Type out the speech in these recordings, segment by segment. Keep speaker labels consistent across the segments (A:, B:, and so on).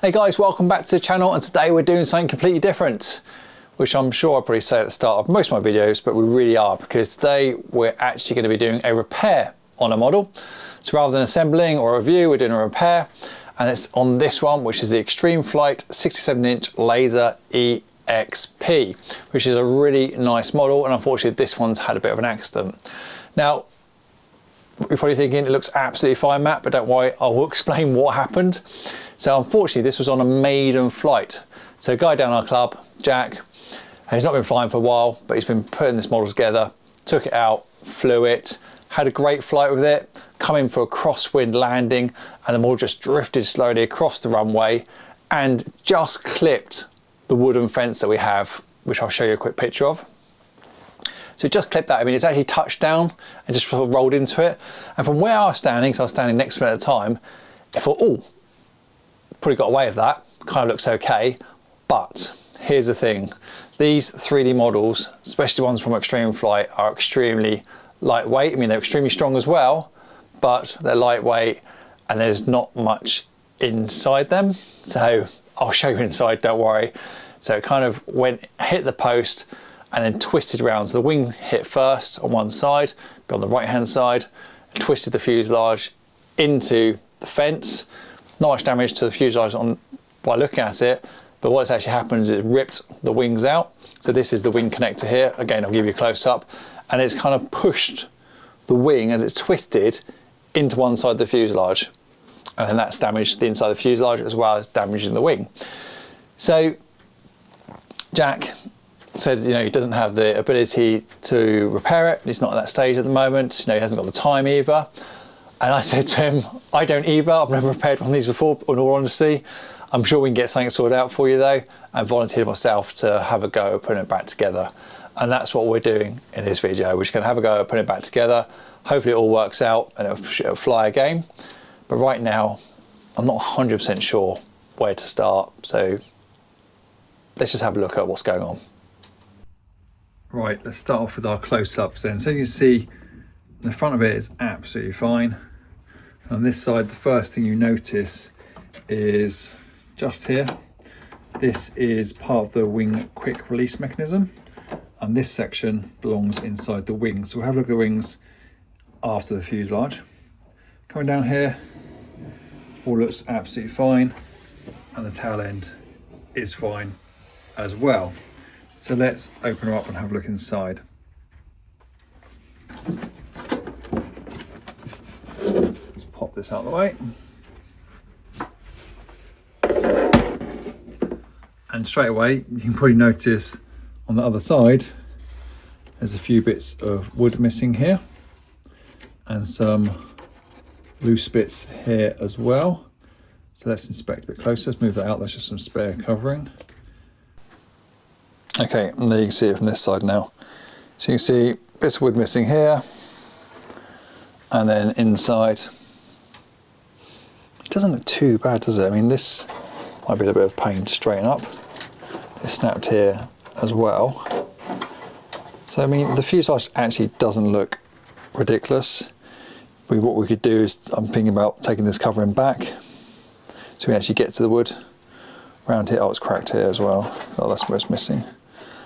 A: Hey guys, welcome back to the channel, and today we're doing something completely different, which I'm sure I'll probably say at the start of most of my videos, but we really are, because today we're actually going to be doing a repair on a model. So rather than assembling or a review, we're doing a repair, and it's on this one, which is the Extreme Flight 67-inch Laser EXP, which is a really nice model, and unfortunately this one's had a bit of an accident. Now, you're probably thinking it looks absolutely fine, Matt, but don't worry, I will explain what happened. So unfortunately this was on a maiden flight. So a guy down our club, Jack, he's not been flying for a while, but he's been putting this model together, took it out, flew it, had a great flight with it, come in for a crosswind landing, and the model just drifted slowly across the runway and just clipped the wooden fence that we have, which I'll show you a quick picture of. So it just clipped that. I mean, it's actually touched down and just sort of rolled into it. And from where I was standing, so I was standing next to it at the time, I thought, oh, probably got away with that. Kind of looks okay. But here's the thing. These 3D models, especially ones from Extreme Flight, are extremely lightweight. I mean, they're extremely strong as well, but they're lightweight and there's not much inside them. So I'll show you inside, don't worry. So it kind of hit the post and then twisted around. So the wing hit first on one side, but on the right hand side, and twisted the fuselage into the fence. Not much damage to the fuselage by looking at it, but what's actually happened is it ripped the wings out. So this is the wing connector here. Again, I'll give you a close up, and it's kind of pushed the wing as it's twisted into one side of the fuselage. And then that's damaged the inside of the fuselage as well as damaging the wing. So Jack said, you know, he doesn't have the ability to repair it. He's not at that stage at the moment. You know, he hasn't got the time either. And I said to him, I don't either. I've never repaired one of these before, in all honesty. I'm sure we can get something sorted out for you though. I volunteered myself to have a go at putting it back together. And that's what we're doing in this video. We're just gonna have a go at putting it back together. Hopefully it all works out and it'll fly again. But right now, I'm not 100% sure where to start. So let's just have a look at what's going on. Right, let's start off with our close-ups then. So you can see the front of it is absolutely fine. On this side, the first thing you notice is just here. This is part of the wing quick release mechanism, and this section belongs inside the wing. So we'll have a look at the wings after the fuselage. Coming down here, all looks absolutely fine, and the tail end is fine as well. So let's open her up and have a look inside. Let's pop this out of the way. And straight away, you can probably notice on the other side, there's a few bits of wood missing here and some loose bits here as well. So let's inspect a bit closer. Let's move that out. There's just some spare covering. Okay, and there you can see it from this side now. So you can see bits of wood missing here, and then inside. It doesn't look too bad, does it? I mean, this might be a bit of pain to straighten up. It's snapped here as well. So I mean, the fuselage actually doesn't look ridiculous. What we could do is, I'm thinking about taking this covering back so we can actually get to the wood. Around here, oh, it's cracked here as well. Oh, that's where it's missing.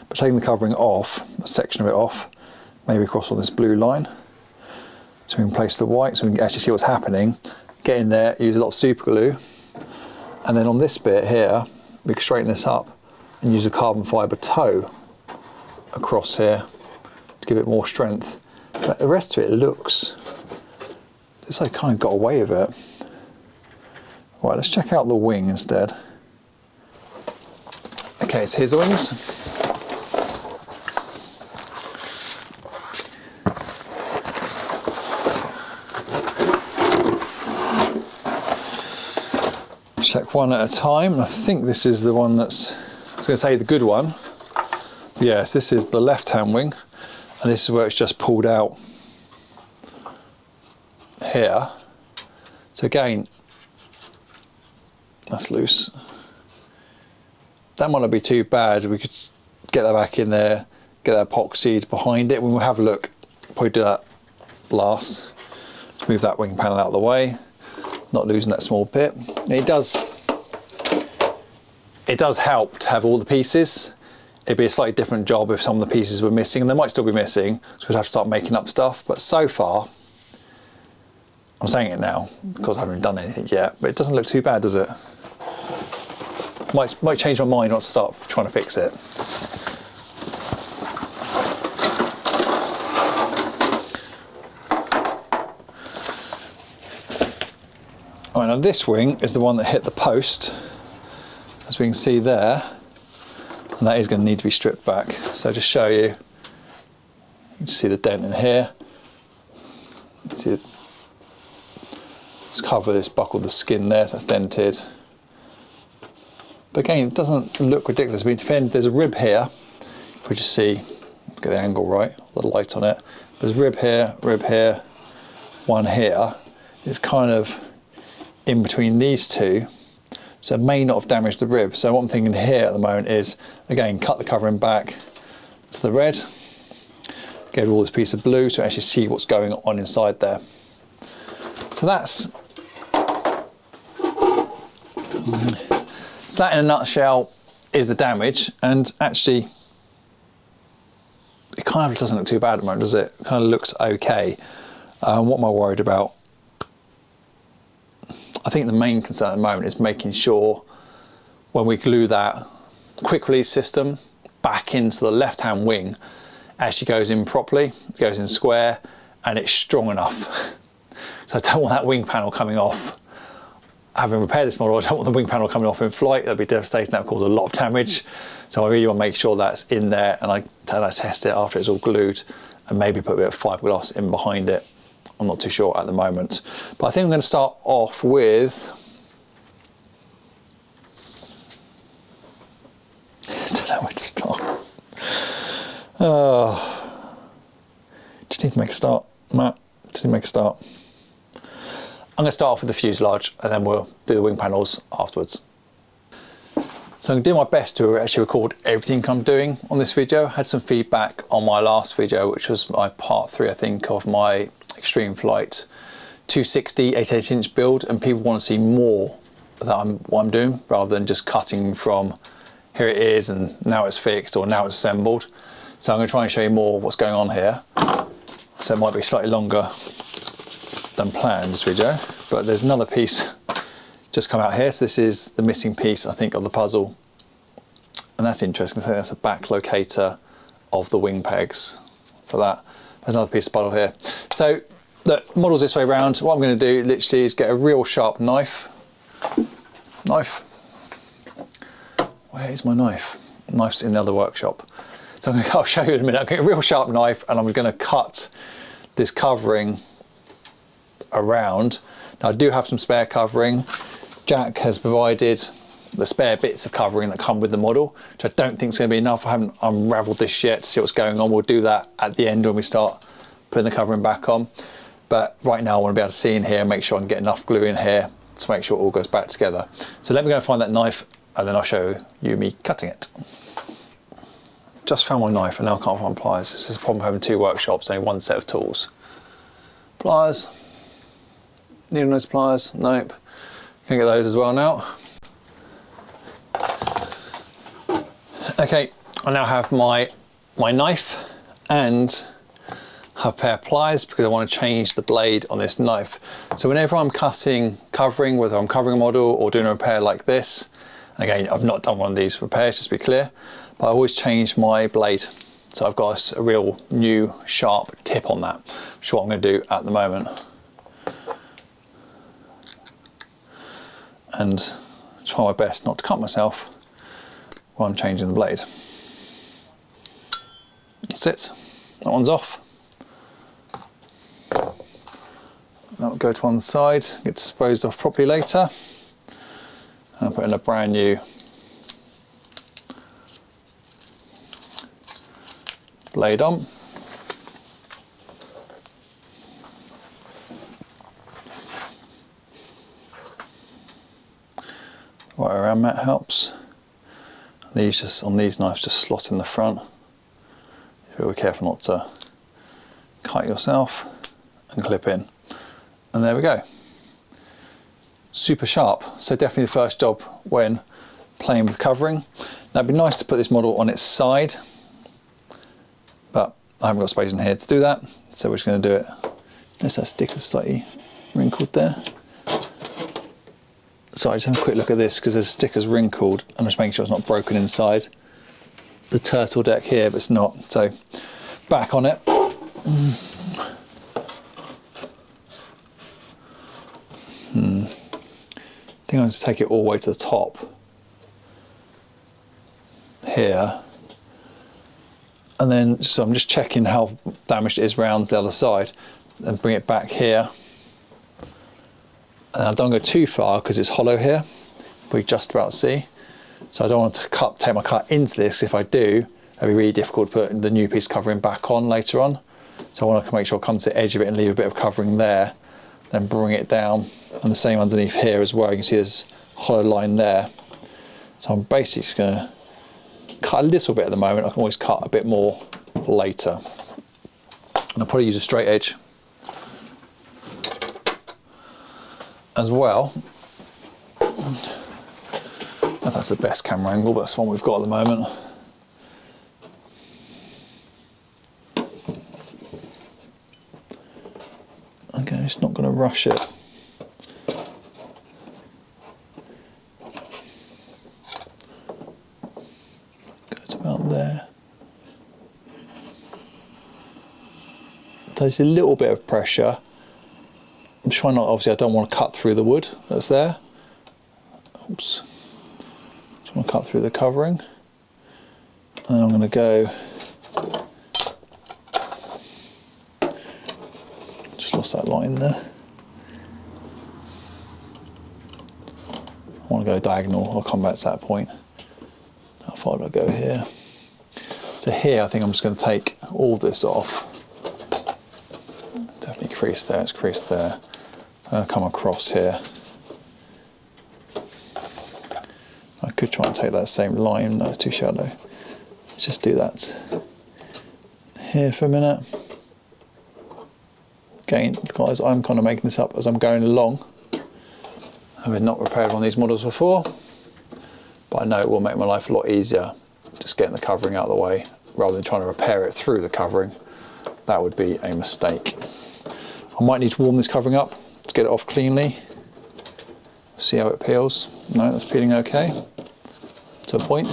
A: But taking the covering off, a section of it off, maybe across on this blue line, so we can place the white so we can actually see what's happening. Get in there, use a lot of super glue, and then on this bit here, we can straighten this up and use a carbon fibre toe across here to give it more strength. But the rest of it looks, it's like kind of got away with it. Right, let's check out the wing instead. Okay, so here's the wings. Check one at a time. I think this is the one that's, I was going to say the good one. Yes, this is the left-hand wing, and this is where it's just pulled out here. So again, that's loose. That might not be too bad. We could get that back in there, get that epoxied behind it. We'll have a look, probably do that last. Move that wing panel out of the way, not losing that small bit. And it does it does help to have all the pieces. It'd be a slightly different job if some of the pieces were missing, and they might still be missing, so we'd have to start making up stuff. But so far, I'm saying it now because I haven't done anything yet, but it doesn't look too bad, does it? Might change my mind once I start trying to fix it. All right, now this wing is the one that hit the post, as we can see there. And that is going to need to be stripped back. So just show you, you can see the dent in here. See it, it's covered, it's buckled the skin there, so that's dented. But again, it doesn't look ridiculous. I mean, there's a rib here. If we just see, get the angle right, the light on it. There's rib here, one here. It's kind of in between these two. So it may not have damaged the rib. So what I'm thinking here at the moment is, again, cut the covering back to the red, get all this piece of blue so you actually see what's going on inside there. So that's, so that in a nutshell is the damage, and actually it kind of doesn't look too bad at the moment, does it? It kind of looks okay. What am I worried about? I think the main concern at the moment is making sure when we glue that quick release system back into the left hand wing, actually goes in properly, it goes in square, and it's strong enough. So I don't want that wing panel coming off. Having repaired this model, I don't want the wing panel coming off in flight. That'd be devastating, that would cause a lot of damage. So I really want to make sure that's in there, and I test it after it's all glued, and maybe put a bit of fiberglass in behind it. I'm not too sure at the moment, but I think I'm going to start off with, I don't know where to start. Just need to make a start, Matt. Just need to make a start. I'm going to start off with the fuselage, and then we'll do the wing panels afterwards. So I'm going to do my best to actually record everything I'm doing on this video. I had some feedback on my last video, which was my part 3, I think, of my Extreme Flight 260 88-inch build, and people want to see more of what I'm doing rather than just cutting from here it is and now it's fixed or now it's assembled. So I'm going to try and show you more what's going on here. So it might be slightly longer than planned, this video, but there's another piece just come out here. So this is the missing piece, I think, of the puzzle, and that's interesting. I think that's a back locator of the wing pegs for that. There's another piece of puzzle here. So the model's this way around. What I'm going to do literally is get a real sharp knife. Where is my knife? The knife's in the other workshop. So I'll show you in a minute. I'll get a real sharp knife, and I'm going to cut this covering around. Now I do have some spare covering. Jack has provided the spare bits of covering that come with the model, which I don't think is going to be enough. I haven't unraveled this yet to see what's going on. We'll do that at the end when we start putting the covering back on. But right now I want to be able to see in here and make sure I can get enough glue in here to make sure it all goes back together. So let me go and find that knife, and then I'll show you me cutting it. Just found my knife and now I can't find pliers. This is a problem of having 2 workshops, only 1 set of tools. Pliers. Needle nose pliers? Nope. Can get those as well now. Okay, I now have my knife and have a pair of pliers because I want to change the blade on this knife. So whenever I'm covering, whether I'm covering a model or doing a repair like this, again, I've not done one of these repairs, just to be clear, but I always change my blade. So I've got a real new sharp tip on that, which is what I'm going to do at the moment. And try my best not to cut myself while I'm changing the blade. That's it. That one's off. That will go to one side, get disposed of properly later. I'll put in a brand new blade on. Right around that helps. These just on these knives just slot in the front. Be really careful not to cut yourself and clip in. And there we go. Super sharp. So definitely the first job when playing with covering. Now it'd be nice to put this model on its side, but I haven't got space in here to do that, so we're just going to do it. Notice that sticker's slightly wrinkled there. So I just have a quick look at this because the sticker's wrinkled. I'm just making sure it's not broken inside the turtle deck here, but it's not. So back on it. I think I'll just take it all the way to the top here. And then, so I'm just checking how damaged it is round the other side and bring it back here. And I don't go too far because it's hollow here, we just about see. So I don't want to take my cut into this. If I do, that'd be really difficult to put the new piece covering back on later on. So I want to make sure I come to the edge of it and leave a bit of covering there, then bring it down. And the same underneath here as well. You can see there's a hollow line there. So I'm basically just going to cut a little bit at the moment. I can always cut a bit more later. And I'll probably use a straight edge as well. If that's the best camera angle, but that's the one we've got at the moment. Okay, just not going to rush it. Goes about there. There's a little bit of pressure. I'm trying not, obviously I don't want to cut through the wood that's there. Oops. Just want to cut through the covering. And I'm going to go, just lost that line there. I want to go diagonal, I'll come back to that point. How far do I go here? So here I think I'm just going to take all this off. Definitely crease there, it's creased there. I'm going to come across here. I could try and take that same line, no, it's too shallow. Let's just do that here for a minute. Again, guys, I'm kind of making this up as I'm going along. I've not repaired one of these models before, but I know it will make my life a lot easier just getting the covering out of the way rather than trying to repair it through the covering. That would be a mistake. I might need to warm this covering up to get it off cleanly. See how it peels. No, that's peeling okay to a point.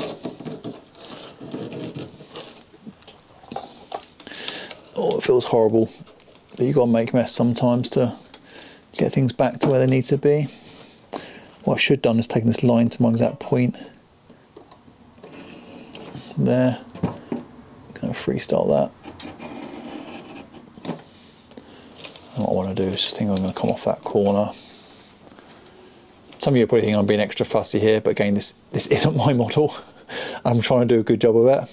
A: Oh, it feels horrible. But you've got to make a mess sometimes to get things back to where they need to be. What I should have done is taken this line to my exact point. There. Going to freestyle that. And what I want to do is just think I'm going to come off that corner. Some of you are probably thinking I'm being extra fussy here, but again, this isn't my model. I'm trying to do a good job of it.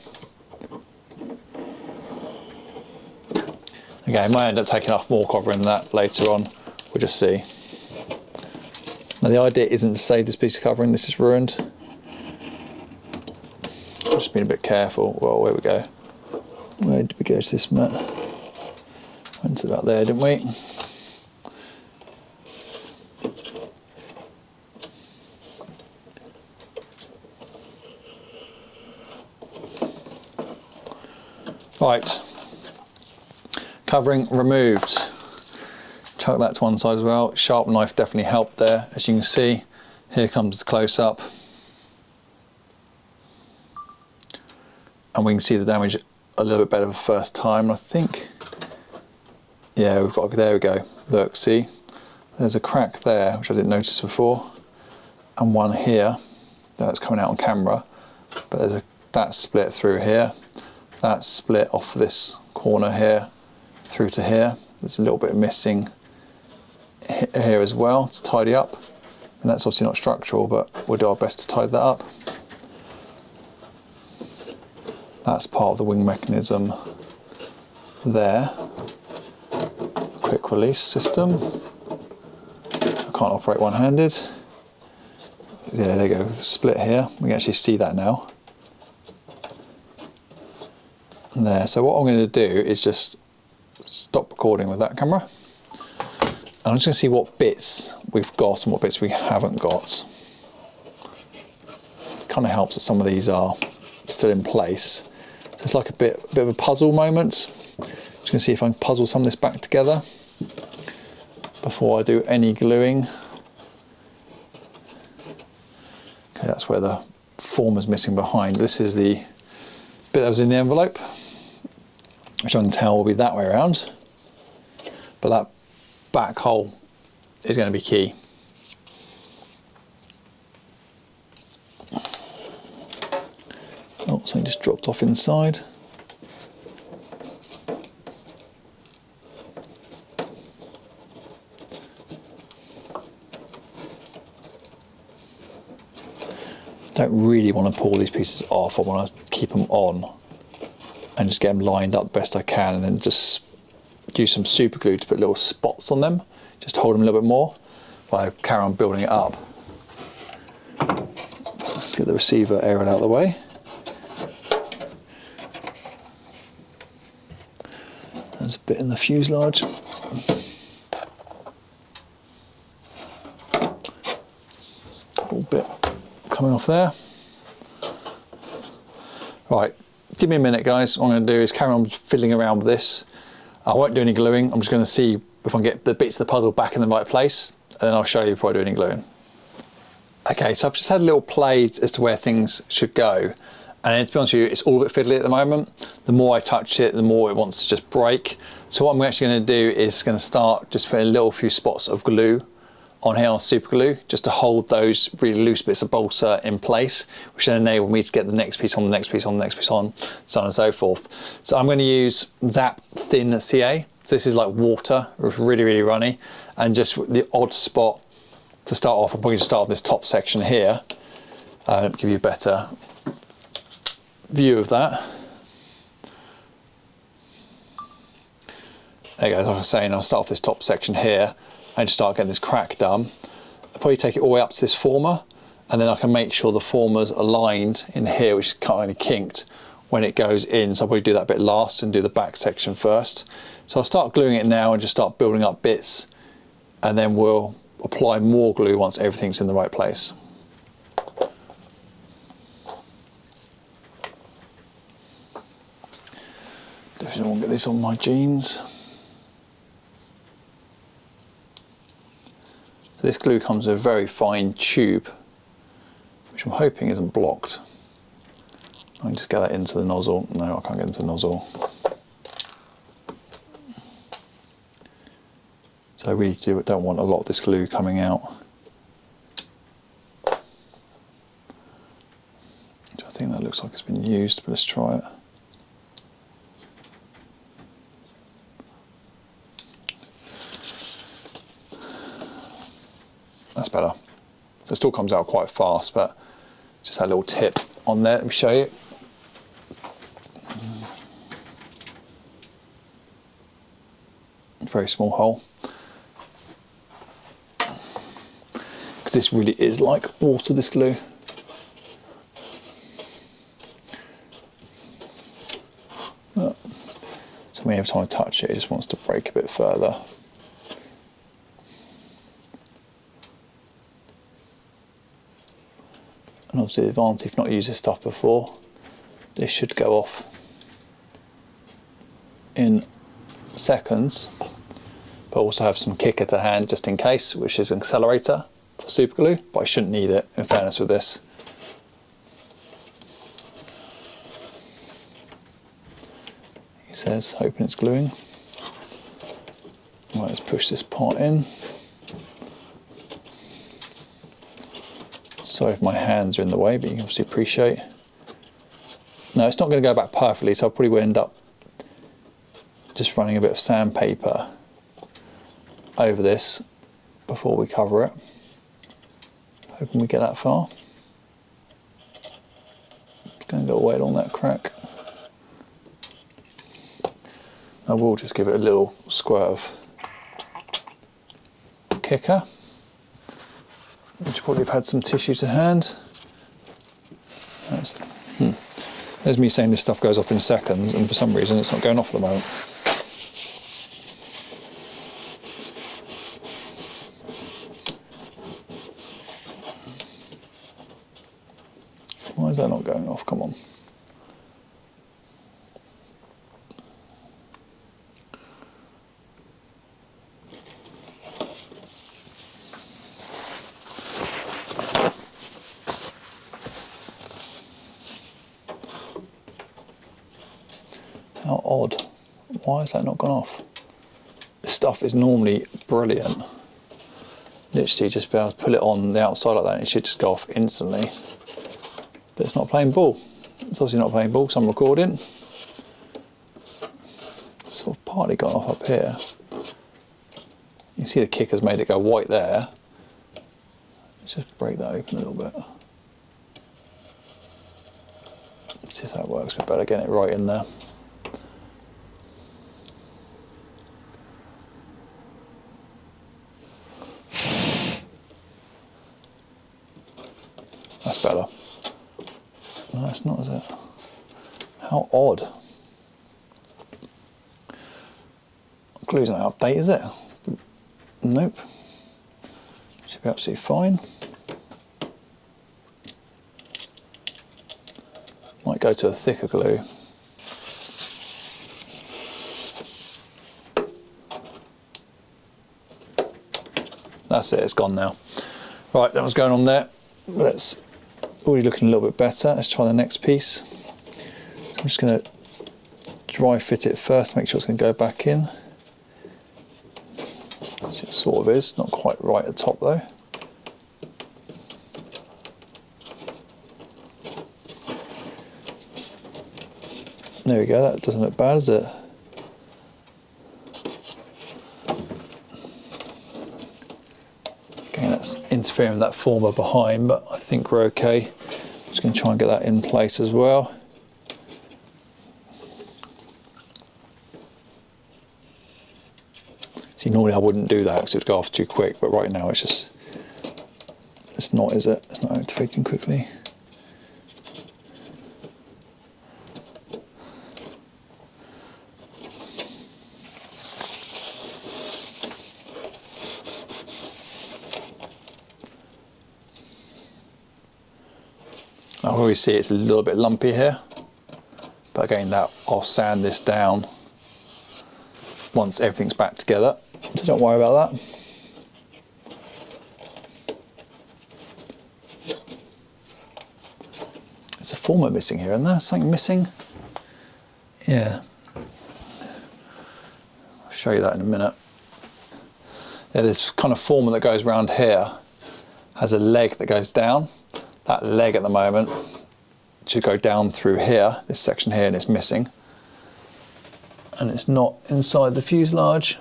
A: Again, I might end up taking off more covering than that later on. We'll just see. Now the idea isn't to save this piece of covering, this is ruined. I've just been a bit careful. Well, where we go? Where did we go to this mat? Went to about there, didn't we? Right, covering removed. Chuck that to one side as well. Sharp knife definitely helped there. As you can see, here comes the close up. And we can see the damage a little bit better the first time, I think. Yeah, we've got, there we go. Look, see? There's a crack there, which I didn't notice before. And one here, that's coming out on camera. But there's that split through here. That's split off this corner here through to here. There's a little bit missing here as well to tidy up. And that's obviously not structural, but we'll do our best to tidy that up. That's part of the wing mechanism there. Quick release system. I can't operate one-handed. Yeah, there you go, the split here. We can actually see that now. And there, so what I'm going to do is just stop recording with that camera. And I'm just going to see what bits we've got and what bits we haven't got. kind of helps that some of these are still in place. So it's like a bit of a puzzle moment. Just gonna see if I can puzzle some of this back together before I do any gluing. Okay, that's where the former's missing behind. This is the bit that was in the envelope, which I can tell will be that way around. But that back hole is going to be key. Oh, something just dropped off inside. Don't really want to pull these pieces off. I want to keep them on and just get them lined up the best I can, and then just use some super glue to put little spots on them, just to hold them a little bit more while I carry on building it up. Let's get the receiver area out of the way. There's a bit in the fuselage. A little bit coming off there. Right, give me a minute guys. What I'm going to do is carry on fiddling around with this. I won't do any gluing. I'm just going to see if I can get the bits of the puzzle back in the right place, and then I'll show you before I do any gluing. Okay, so I've just had a little play as to where things should go, and to be honest with you, it's all a bit fiddly at the moment. The more I touch it, the more it wants to just break. So what I'm actually going to do is going to start just putting a little few spots of glue on here on super glue, just to hold those really loose bits of balsa in place, which then enable me to get the next piece on, the next piece on, the next piece on, so on and so forth. So I'm going to use Zap Thin CA. So this is like water, it's really, really runny, and just the odd spot to start off. I'm probably going to start off this top section here, give you a better view of that. There you go, as I was saying, I'll start off this top section here and just start getting this crack done. I'll probably take it all the way up to this former, and then I can make sure the former's aligned in here, which is kind of kinked when it goes in. So I'll probably do that bit last and do the back section first. So I'll start gluing it now and just start building up bits, and then we'll apply more glue once everything's in the right place. Definitely want to get this on my jeans. So this glue comes in a very fine tube, which I'm hoping isn't blocked. I can just get that into the nozzle. No, I can't get into the nozzle. So I really don't want a lot of this glue coming out. So I think that looks like it's been used, but let's try it. That's better. So it still comes out quite fast, but just that little tip on there, let me show you. Very small hole. Because this really is like water, this glue. But, so every time I touch it, it just wants to break a bit further. And obviously the advantage, if not used this stuff before, this should go off in seconds, but also have some kicker to hand just in case, which is an accelerator for super glue, but I shouldn't need it in fairness with this. He says, hoping it's gluing. Right, let's push this part in. Sorry if my hands are in the way, but you can obviously appreciate. No, it's not going to go back perfectly, so I probably will end up just running a bit of sandpaper over this before we cover it. Hoping we get that far. It's going to go away along that crack. I will just give it a little squirt of kicker, which probably have had some tissue to hand. There's me saying this stuff goes off in seconds, and for some reason it's not going off at the moment. Why is that not going off? Come on. How odd. Why has that not gone off? This stuff is normally brilliant. Literally just be able to pull it on the outside like that and it should just go off instantly. But it's not playing ball. It's obviously not playing ball because I'm recording. It's sort of partly gone off up here. You can see the kicker's made it go white there. Let's just break that open a little bit. Let's see if that works. We better get it right in there. That's better. No, it's not, is it? How odd. Glue's not update, is it? Nope. Should be absolutely fine. Might go to a thicker glue. That's it, it's gone now. Right, that was going on there. But it's already looking a little bit better. Let's try the next piece. So I'm just going to dry fit it first, make sure it's going to go back in. Which it sort of is, not quite right at the top though. There we go, that doesn't look bad, does it? Again, that's interfering with that former behind, but I think we're okay. Just going to try and get that in place as well. See, normally I wouldn't do that because it would go off too quick, but right now it's just, it's not, is it? It's not activating quickly. I always see it's a little bit lumpy here, but again, that I'll sand this down once everything's back together, so don't worry about that. There's a former missing here, isn't there? Something missing? Yeah. I'll show you that in a minute. Yeah, this kind of former that goes around here has a leg that goes down. That leg at the moment should go down through here, this section here, and it's missing. And it's not inside the fuselage.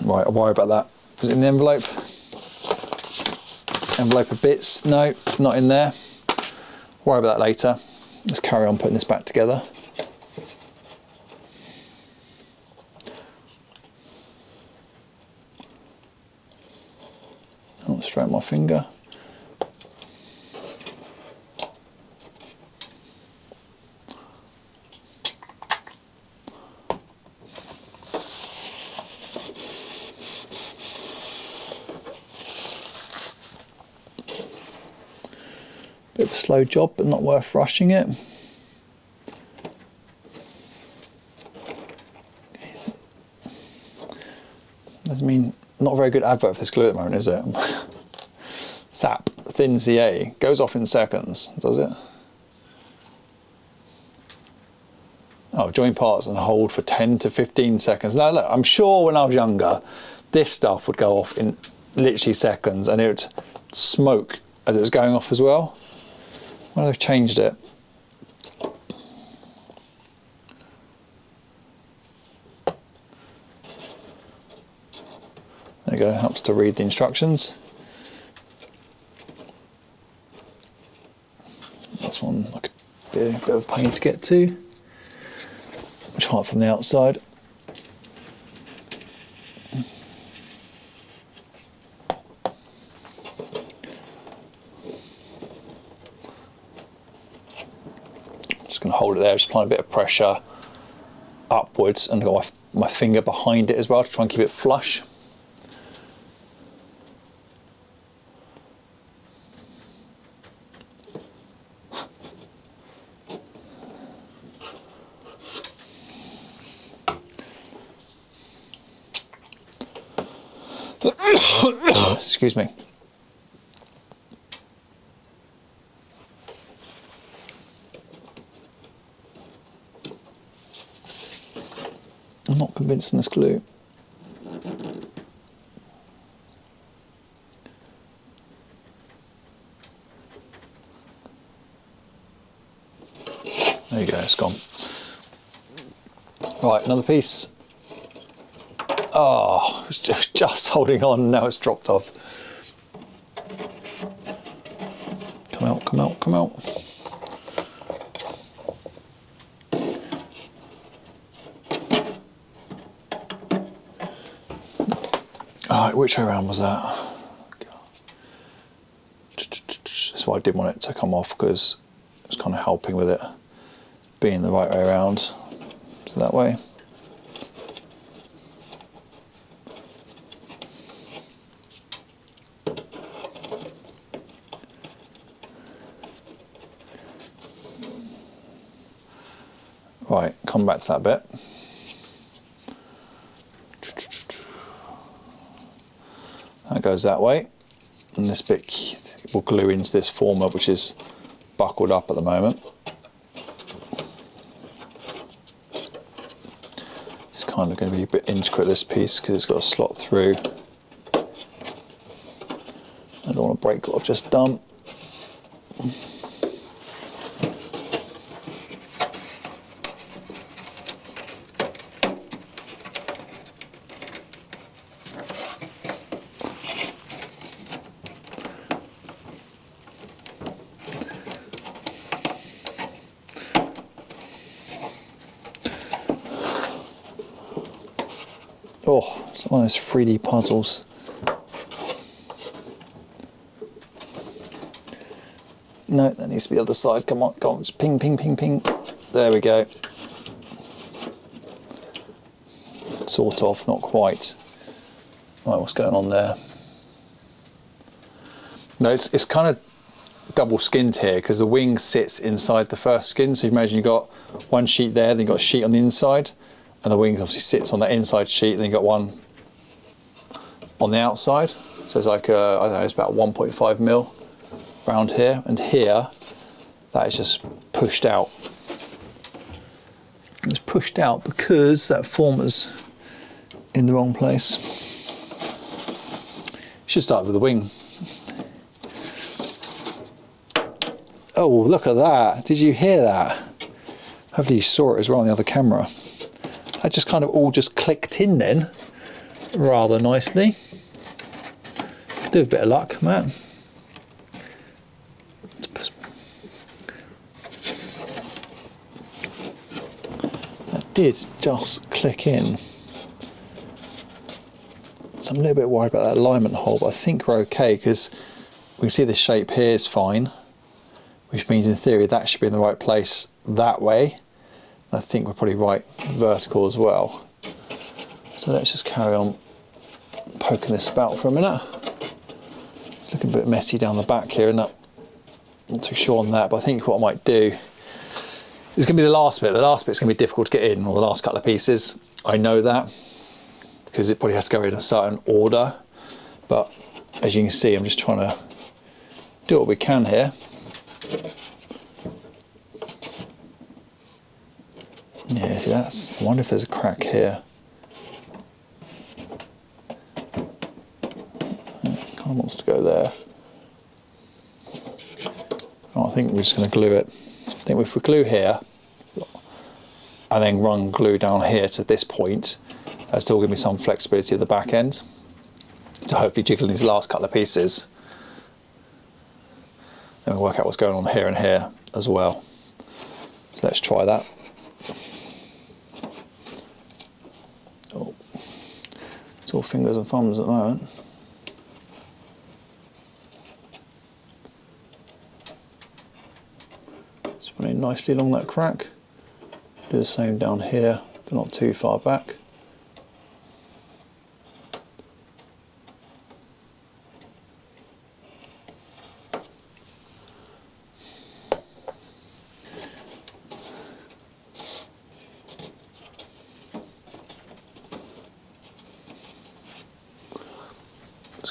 A: Right, I'll worry about that. Was it in the envelope? Envelope of bits? No, not in there. Worry about that later. Let's carry on putting this back together. I'll stroke my finger. Bit of a slow job, but not worth rushing it. Doesn't mean not a very good advert for this glue at the moment, is it? SAP, thin CA, goes off in seconds, does it? Oh, join parts and hold for 10 to 15 seconds. Now look, I'm sure when I was younger, this stuff would go off in literally seconds and it would smoke as it was going off as well. Well, they've changed it. There you go, helps to read the instructions. This one could be a bit of a pain to get to. Try it from the outside. Just going to hold it there, just apply a bit of pressure upwards and go my finger behind it as well to try and keep it flush. Excuse me. I'm not convinced in this glue. There you go, it's gone. Right, another piece. Oh, just holding on, now it's dropped off. Come out, come out, come out. Alright, which way around was that? That's why I didn't want it to come off, because it's kind of helping with it being the right way around. So that way. Right, come back to that bit. That goes that way, and this bit will glue into this former, which is buckled up at the moment. It's kind of going to be a bit intricate, this piece, because it's got a slot through. I don't want to break what I've just done. Oh, it's one of those 3D puzzles. No, that needs to be the other side. Come on, come on, just ping, ping, ping, ping. There we go. Sort of, not quite. Right, what's going on there? No, it's kind of double skinned here, because the wing sits inside the first skin. So you imagine you've got one sheet there, then you've got a sheet on the inside, and the wing obviously sits on that inside sheet, then you've got one on the outside. So it's like, I don't know, it's about 1.5 mil around here, and here, that is just pushed out. It's pushed out because that former's in the wrong place. Should start with the wing. Oh, look at that. Did you hear that? Hopefully you saw it as well on the other camera. That just kind of all just clicked in then, rather nicely. Do a bit of luck, Matt. That did just click in. So I'm a little bit worried about that alignment hole, but I think we're okay, because we can see the shape here is fine, which means in theory that should be in the right place that way. I think we're probably right vertical as well. So let's just carry on poking this about for a minute. It's looking a bit messy down the back here, and not too sure on that, but I think what I might do is going to be the last bit. The last bit's going to be difficult to get in, or the last couple of pieces. I know that, because it probably has to go in a certain order. But as you can see, I'm just trying to do what we can here. Yeah, see that's, I wonder if there's a crack here. It kind of wants to go there. Oh, I think we're just going to glue it. I think if we glue here, and then run glue down here to this point, that's still give me some flexibility at the back end to hopefully jiggle these last couple of pieces. Then we'll work out what's going on here and here as well. So let's try that. Oh, it's all fingers and thumbs at the moment. It's running nicely along that crack. Do the same down here, but not too far back.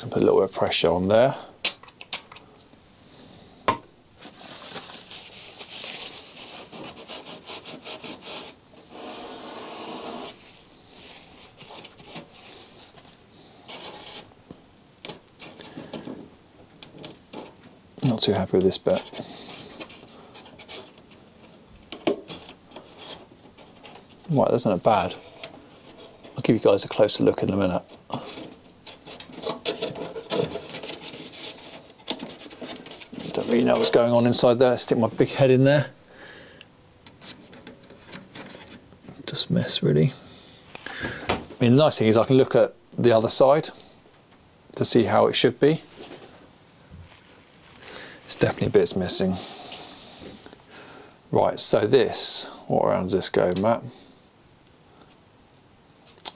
A: going to put a little bit of pressure on there. Not too happy with this bit. Right, that's not bad. I'll give you guys a closer look in a minute. Don't really know what's going on inside there. Stick my big head in there. Just mess, really. I mean, the nice thing is I can look at the other side to see how it should be. It's definitely bits missing. Right, so this, what round does this go, Matt?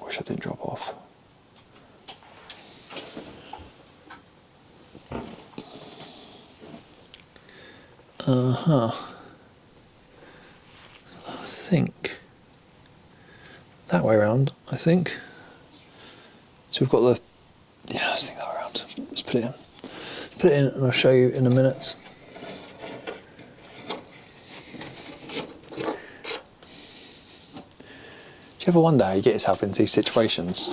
A: Wish I didn't drop off. I think that way around, I think. So we've got the, yeah, I think that way around. Let's put it in. Put it in and I'll show you in a minute. Do you ever wonder how you get yourself into these situations?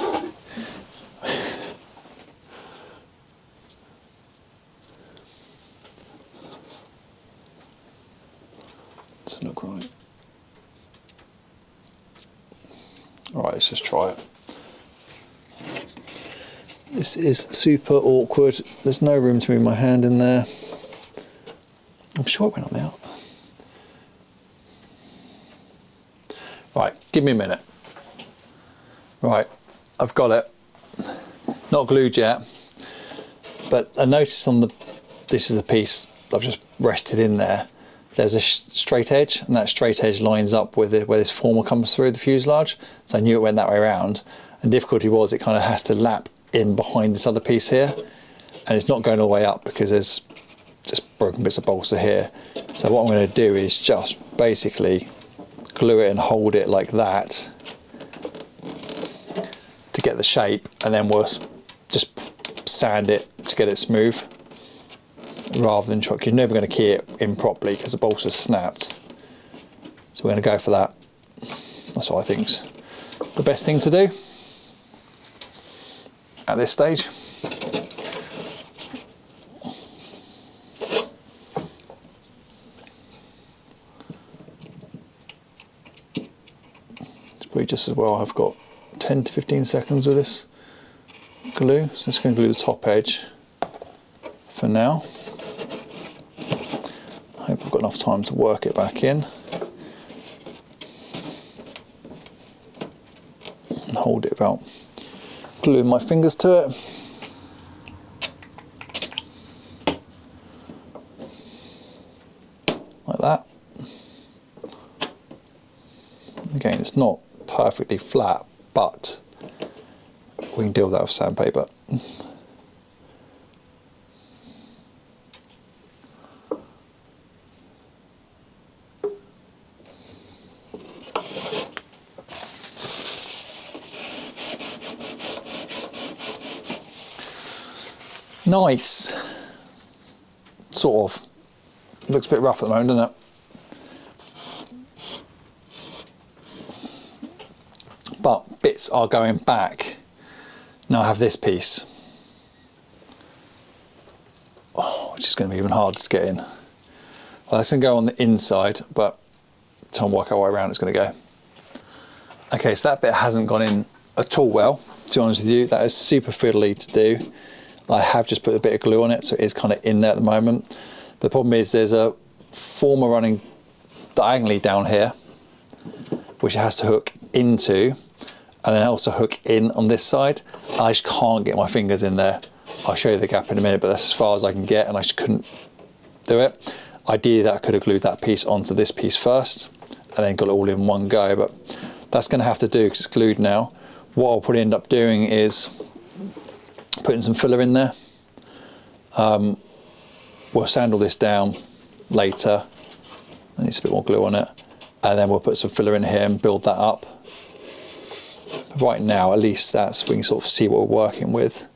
A: Doesn't look right. Alright, let's just try it. This is super awkward. There's no room to move my hand in there. I'm sure it went on the out. Right, give me a minute. Right, I've got it. Not glued yet, but I noticed on the, this is the piece I've just rested in there, there's a straight edge, and that straight edge lines up with it where this former comes through the fuselage. So I knew it went that way around. And the difficulty was it kind of has to lap in behind this other piece here, and it's not going all the way up because there's just broken bits of balsa here. So what I'm going to do is just basically glue it and hold it like that to get the shape, and then we'll just sand it to get it smooth rather than try, because you're never going to key it in properly because the balsa's snapped. So we're going to go for that. That's what I think's the best thing to do at this stage. It's probably just as well I've got 10 to 15 seconds with this glue, so it's going to glue the top edge for now. I hope I've got enough time to work it back in and hold it about, gluing my fingers to it. Like that. Again, it's not perfectly flat, but we can deal with that with sandpaper. Nice. Sort of. Looks a bit rough at the moment, doesn't it? But bits are going back. Now I have this piece, which is going to be even harder to get in. Well, that's going to go on the inside, but try and work out what way around it's going to go. Okay, so that bit hasn't gone in at all well, to be honest with you. That is super fiddly to do. I have just put a bit of glue on it, so it is kind of in there at the moment. The problem is there's a former running diagonally down here, which it has to hook into, and then also hook in on this side. I just can't get my fingers in there. I'll show you the gap in a minute, but that's as far as I can get, and I just couldn't do it. Ideally, that I could have glued that piece onto this piece first, and then got it all in one go, but that's going to have to do because it's glued now. What I'll probably end up doing is putting some filler in there. We'll sand all this down later. There needs a bit more glue on it, and then we'll put some filler in here and build that up. But right now, at least we can sort of see what we're working with.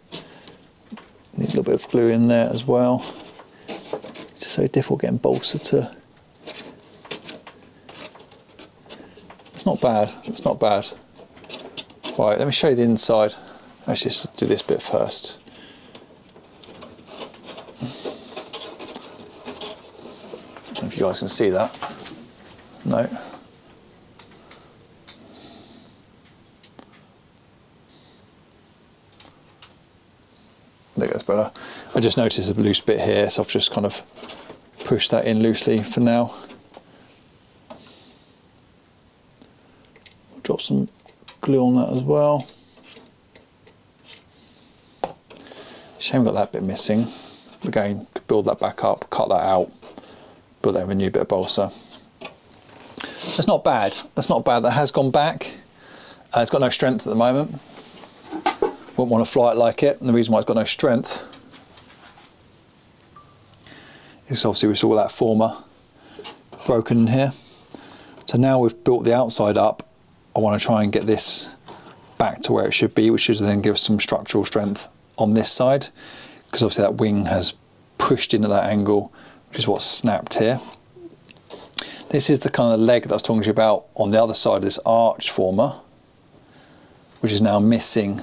A: Need a little bit of glue in there as well. It's just so difficult getting balsa to... It's not bad, it's not bad. Right, let me show you the inside. Actually, let's do this bit first. I don't know if you guys can see that. No. There goes better. I just noticed a loose bit here, so I've just kind of pushed that in loosely for now. Drop some glue on that as well. Shame we got that bit missing. Again, build that back up, cut that out, build that with a new bit of balsa. That's not bad. That's not bad. That has gone back. It's got no strength at the moment. Wouldn't want to fly it like it. And the reason why it's got no strength is obviously we saw that former broken in here. So now we've built the outside up, I want to try and get this back to where it should be, which should then give some structural strength on this side, because obviously that wing has pushed into that angle, which is what's snapped here. This is the kind of leg that I was talking to you about on the other side of this arch former, which is now missing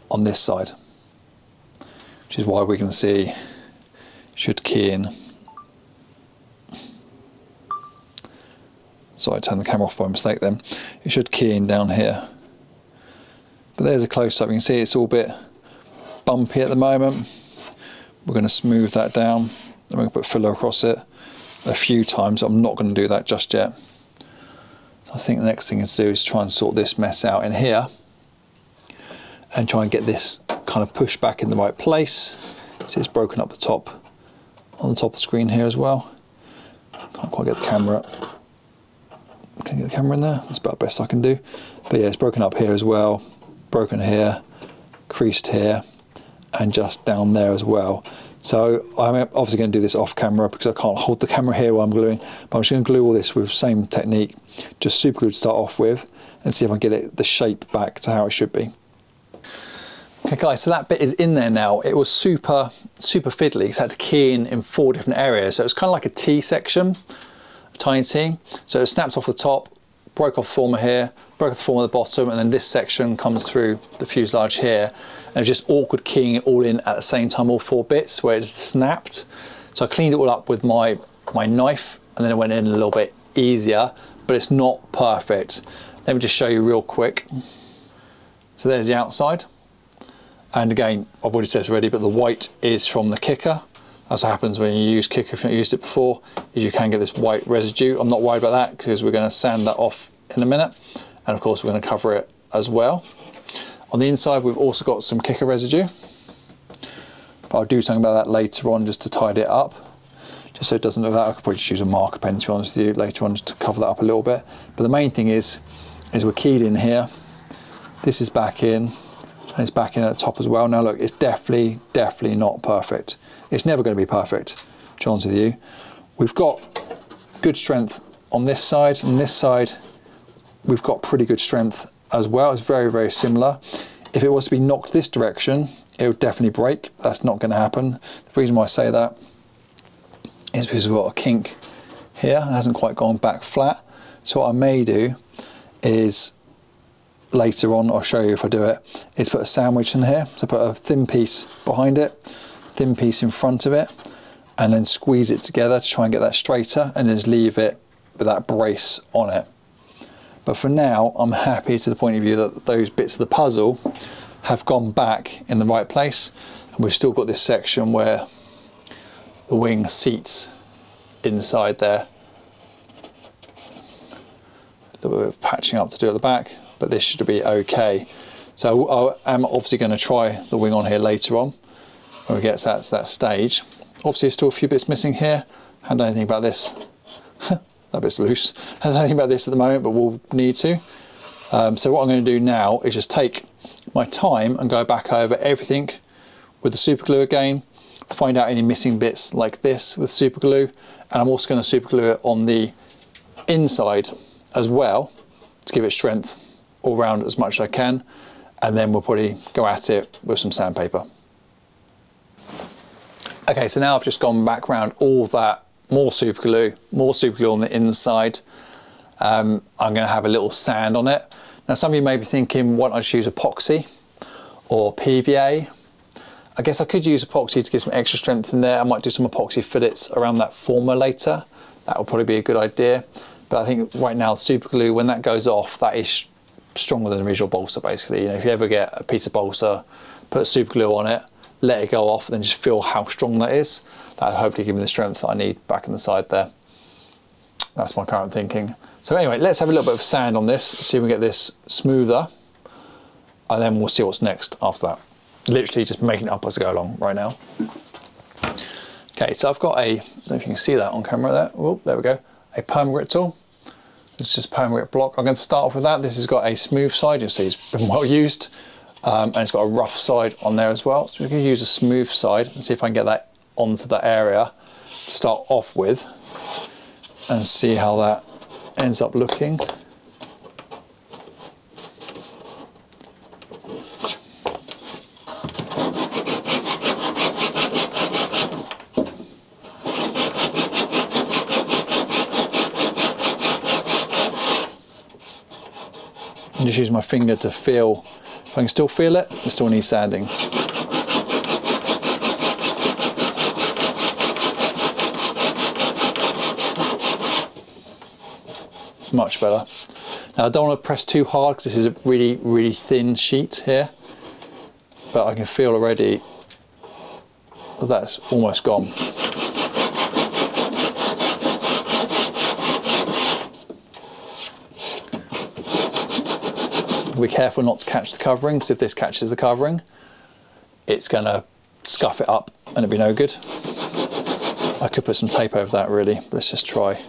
A: on this side, which is why we can see should key in. Sorry, I turned the camera off by mistake then. It should key in down here. But there's a close-up. You can see it's all a bit bumpy at the moment. We're going to smooth that down. Then we're going to put filler across it a few times. I'm not going to do that just yet. So I think the next thing to do is try and sort this mess out in here and try and get this kind of pushed back in the right place. See, it's broken up the top, on the top of the screen here as well. Can't quite get the camera. Can you get the camera in there? That's about the best I can do. But yeah, it's broken up here as well, broken here, creased here, and just down there as well. So I'm obviously going to do this off camera because I can't hold the camera here while I'm gluing, but I'm just going to glue all this with the same technique, just super glue to start off with, and see if I can get the shape back to how it should be. Okay guys, so that bit is in there now. It was super fiddly because I had to key in 4 different areas. So it was kind of like a T section, a tiny T. So it snapped off the top, broke off the former here, broke off the former at the bottom, and then this section comes through the fuselage here. And it was just awkward keying it all in at the same time, all 4 bits where it snapped. So I cleaned it all up with my knife, and then it went in a little bit easier, but it's not perfect. Let me just show you real quick. So there's the outside. And again, I've already said this already, but the white is from the kicker. That's what happens when you use kicker if you've not used it before, is you can get this white residue. I'm not worried about that because we're going to sand that off in a minute. And of course, we're going to cover it as well. On the inside, we've also got some kicker residue. But I'll do something about that later on just to tidy it up. Just so it doesn't look that. I could probably just use a marker pen, to be honest with you, later on just to cover that up a little bit. But the main thing is we're keyed in here. This is back in. And it's back in at the top as well. Now look, it's definitely not perfect. It's never going to be perfect, to be honest with you. We've got good strength on this side, and this side we've got pretty good strength as well. It's very similar. If it was to be knocked this direction, it would definitely break. That's not going to happen. The reason why I say that is because we've got a kink here. It hasn't quite gone back flat. So what I may do is, later on, I'll show you if I do it, is put a sandwich in here. So put a thin piece behind it, thin piece in front of it, and then squeeze it together to try and get that straighter, and then just leave it with that brace on it. But for now, I'm happy to the point of view that those bits of the puzzle have gone back in the right place, and we've still got this section where the wing seats inside there. A little bit of patching up to do at the back, but this should be okay. So I am obviously going to try the wing on here later on when we get to that stage. Obviously there's still a few bits missing here. I haven't done anything about this. That bit's loose. I haven't done anything about this at the moment, but we'll need to. So what I'm going to do now is just take my time and go back over everything with the super glue again, find out any missing bits like this with super glue, and I'm also going to super glue it on the inside as well to give it strength all around as much as I can, and then we'll probably go at it with some sandpaper. Okay, so now I've just gone back around all that, more super glue on the inside. I'm going to have a little sand on it. Now some of you may be thinking, why don't I just use epoxy or PVA? I guess I could use epoxy to give some extra strength in there. I might do some epoxy fillets around that former later. That would probably be a good idea. But I think right now super glue, when that goes off, that is stronger than the original balsa basically. You know, if you ever get a piece of balsa, put super glue on it, let it go off, and then just feel how strong that is. That'll hopefully give me the strength that I need back in the side there. That's my current thinking. So anyway, let's have a little bit of sand on this, see if we can get this smoother, and then we'll see what's next after that. Literally just making it up as I go along right now. Okay, so I've got a, I don't know if you can see that on camera there. Oh, there we go. A perm grit tool. This is just a perm grit block. I'm going to start off with that. This has got a smooth side. You'll see it's been well used. And it's got a rough side on there as well. So we're going to use a smooth side and see if I can get that onto that area to start off with and see how that ends up looking. And just use my finger to feel. If I can still feel it, it still needs sanding. Much better. Now I don't want to press too hard because this is a really, really thin sheet here, but I can feel already that that's almost gone. Be careful not to catch the covering, because if this catches the covering, it's going to scuff it up and it'd be no good. I could put some tape over that really, but let's just try.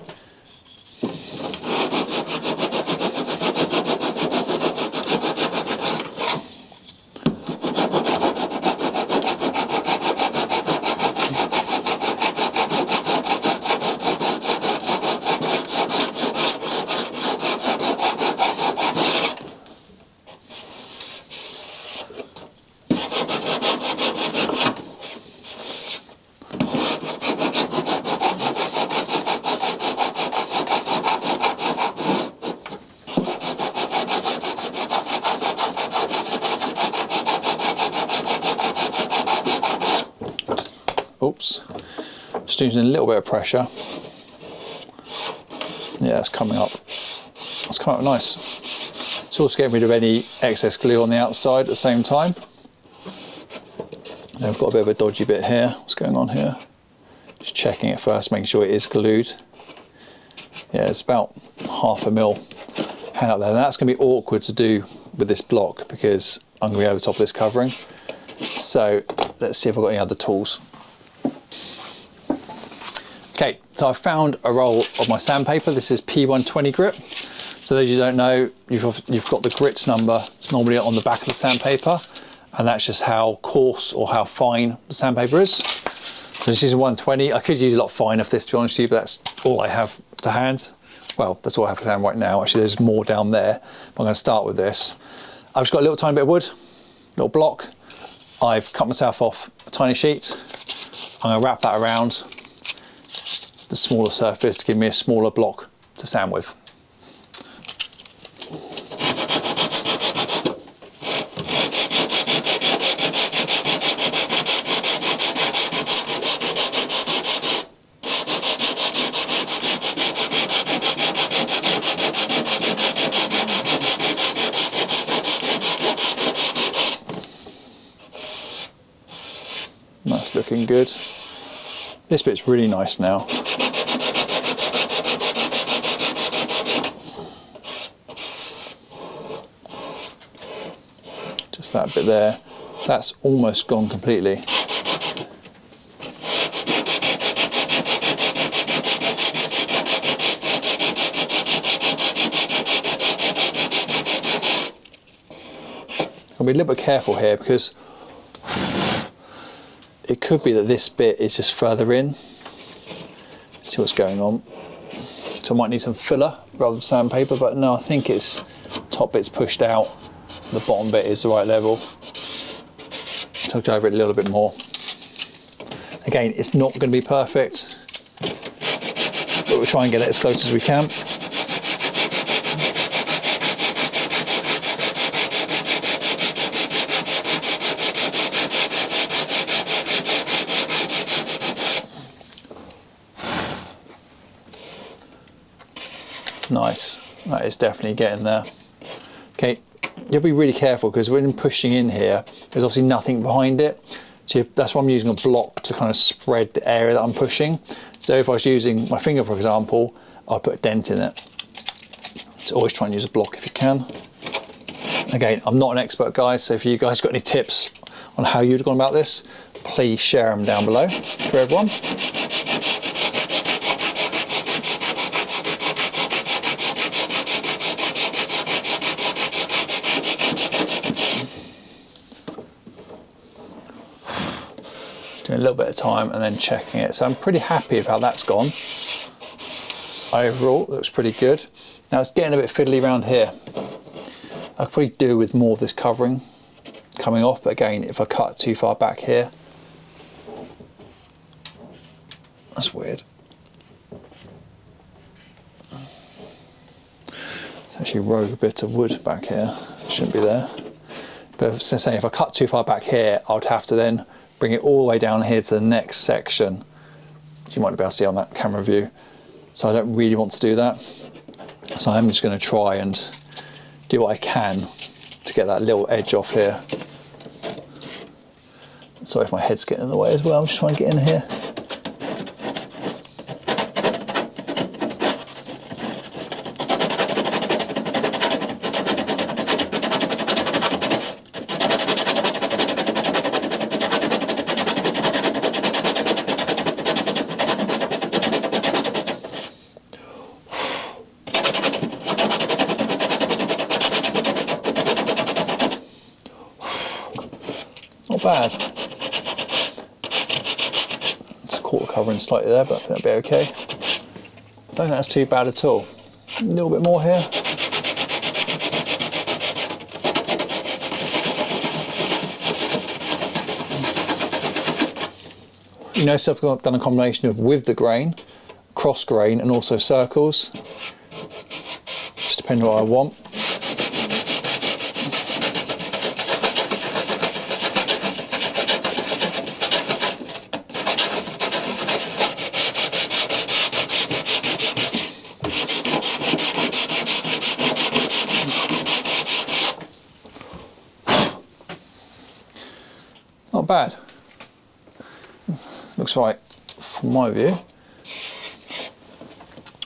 A: Oops, just using a little bit of pressure. Yeah, it's coming up. It's coming up nice. It's also getting rid of any excess glue on the outside at the same time. Now I've got a bit of a dodgy bit here. What's going on here? Just checking it first, making sure it is glued. Yeah, it's about 1/2 mil hang up there. And that's going to be awkward to do with this block because I'm going to be over the top of this covering. So let's see if I've got any other tools. Okay, so I found a roll of my sandpaper. This is P120 grit. So those of you who don't know, you've got the grit number normally on the back of the sandpaper, and that's just how coarse or how fine the sandpaper is. So this is a 120. I could use a lot finer for this, to be honest with you, but that's all I have to hand. Well, that's all I have to hand right now. Actually, there's more down there. But I'm going to start with this. I've just got a little tiny bit of wood, little block. I've cut myself off a tiny sheet. I'm going to wrap that around the smaller surface to give me a smaller block to sand with. That's looking good. This bit's really nice now. Just that bit there, that's almost gone completely. I'll be a little bit careful here because it could be that this bit is just further in. Let's see what's going on. So I might need some filler rather than sandpaper, but no, I think it's top bit's pushed out. The bottom bit is the right level. So I'll go over it a little bit more. Again, it's not going to be perfect, but we'll try and get it as close as we can. Nice, that is definitely getting there. Okay, you'll be really careful because when pushing in here, there's obviously nothing behind it. So that's why I'm using a block to kind of spread the area that I'm pushing. So if I was using my finger, for example, I'd put a dent in it. So always try and use a block if you can. Again, I'm not an expert, guys, so if you guys got any tips on how you'd have gone about this, please share them down below for everyone. Doing a little bit of time and then checking it. So I'm pretty happy with how that's gone. Overall, looks pretty good. Now it's getting a bit fiddly around here. I could probably do with more of this covering coming off, but again, if I cut too far back here, that's weird. It's actually a rogue bit of wood back here. It shouldn't be there. But say if I cut too far back here, I'd have to then bring it all the way down here to the next section. You might be able to see on that camera view. So I don't really want to do that. So I'm just going to try and do what I can to get that little edge off here. Sorry if my head's getting in the way as well. I'm just trying to get in here. Not bad. Just caught the covering slightly there, but I think that'll be okay. Don't think that's too bad at all. A little bit more here. You notice I've done a combination of with the grain, cross grain, and also circles. Just depending on what I want. Not bad. Looks right from my view.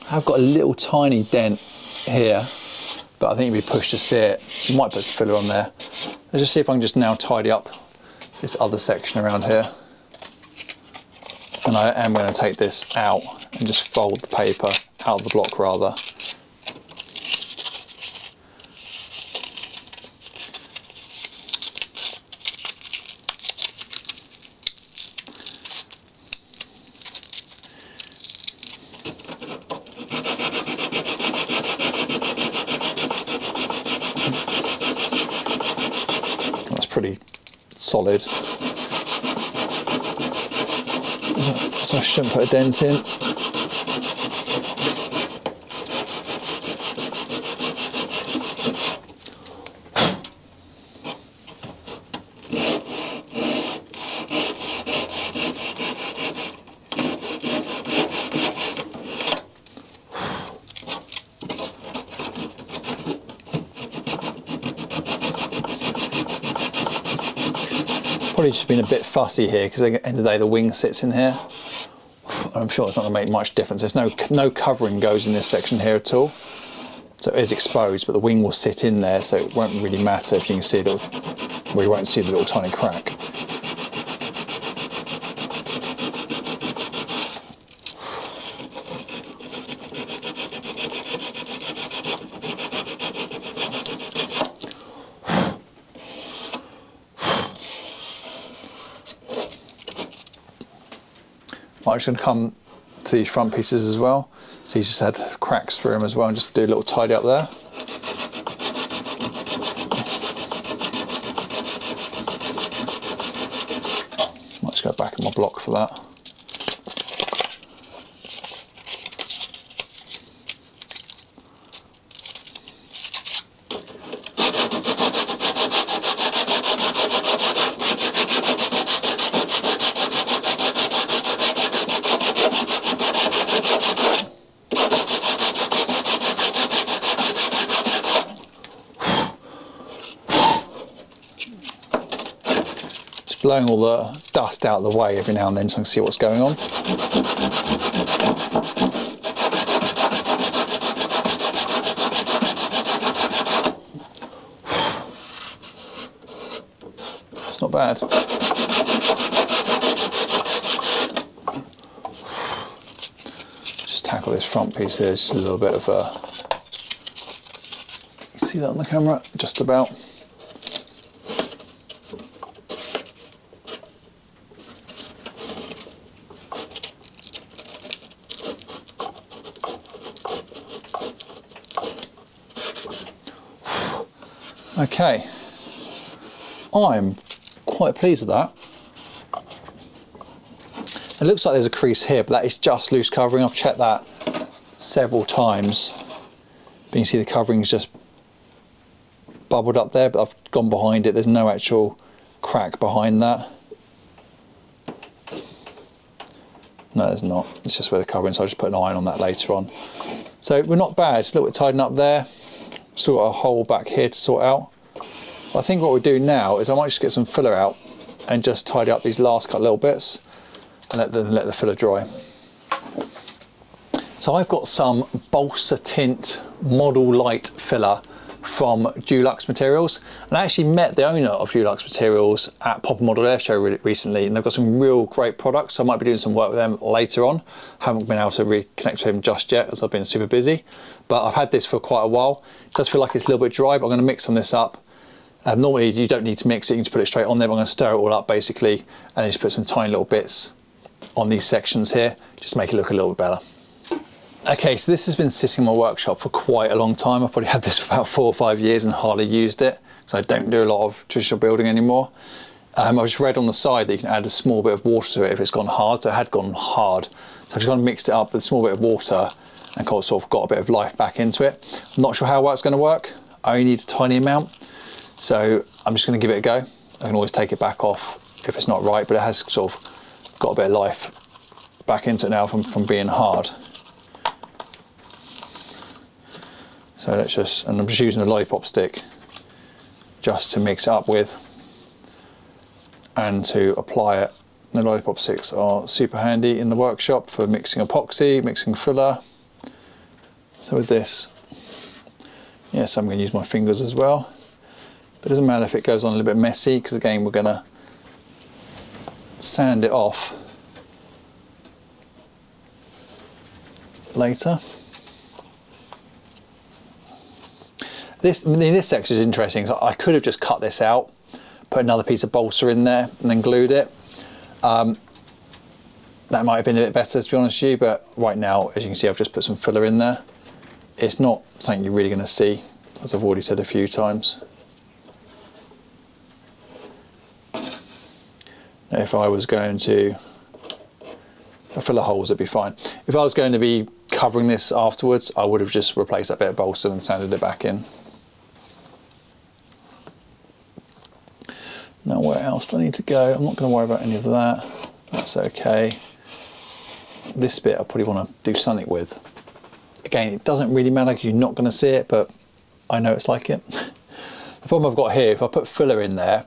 A: I've got a little tiny dent here, but I think if you push to see it, you might put some filler on there. Let's just see if I can just now tidy up this other section around here. And I am going to take this out and just fold the paper out of the block rather. Pretty solid, so I shouldn't put a dent in. Probably just been a bit fussy here because at the end of the day the wing sits in here. I'm sure it's not going to make much difference. There's no covering goes in this section here at all, so it is exposed, but the wing will sit in there, so it won't really matter if you can see it. Well, you won't see the little tiny crack. I'm just going to come to these front pieces as well. So you just had cracks through them as well, and just do a little tidy up there. Might just go back in my block for that. Just blowing all the dust out of the way every now and then so I can see what's going on. It's not bad. Just tackle this front piece here, just a little bit of a... You see that on the camera? Just about. Okay, I'm quite pleased with that. It looks like there's a crease here, but that is just loose covering. I've checked that several times, but you see the covering's just bubbled up there, but I've gone behind it. There's no actual crack behind that. No, there's not. It's just where the covering, so I'll just put an iron on that later on. So we're not bad. It's a little bit tidying up there. Still got a hole back here to sort out. I think what we'll do now is I might just get some filler out and just tidy up these last couple little bits and let the filler dry. So I've got some balsa tint model light filler from Dulux Materials, and I actually met the owner of Dulux Materials at Pop Model Air Show recently, and they've got some real great products, so I might be doing some work with them later on. Haven't been able to reconnect with him just yet as I've been super busy, but I've had this for quite a while. It does feel like it's a little bit dry, but I'm going to mix some of this up. Normally you don't need to mix it, you can just put it straight on there, but I'm going to stir it all up basically, and then just put some tiny little bits on these sections here, just make it look a little bit better. Okay, so this has been sitting in my workshop for quite a long time. I've probably had this for about 4 or 5 years and hardly used it, so I don't do a lot of traditional building anymore. I've just read on the side that you can add a small bit of water to it if it's gone hard, so it had gone hard. So I've just kind of mixed it up with a small bit of water and sort of got a bit of life back into it. I'm not sure how well it's going to work. I only need a tiny amount, so I'm just going to give it a go. I can always take it back off if it's not right, but it has sort of got a bit of life back into it now from being hard. So let's just, and I'm just using a lollipop stick just to mix it up with and to apply it. The lollipop sticks are super handy in the workshop for mixing epoxy, mixing filler. So with this, yes, I'm going to use my fingers as well. But it doesn't matter if it goes on a little bit messy, because again we're going to sand it off later. This section is interesting. So I could have just cut this out, put another piece of balsa in there and then glued it. That might have been a bit better, to be honest with you, but right now, as you can see, I've just put some filler in there. It's not something you're really going to see, as I've already said a few times. Now, if I was going to fill the holes, it'd be fine. If I was going to be covering this afterwards, I would have just replaced that bit of balsa and sanded it back in. Now, where else do I need to go? I'm not going to worry about any of that. That's okay. This bit I probably want to do something with. Again, it doesn't really matter because you're not going to see it, but I know it's like it. The problem I've got here, if I put filler in there,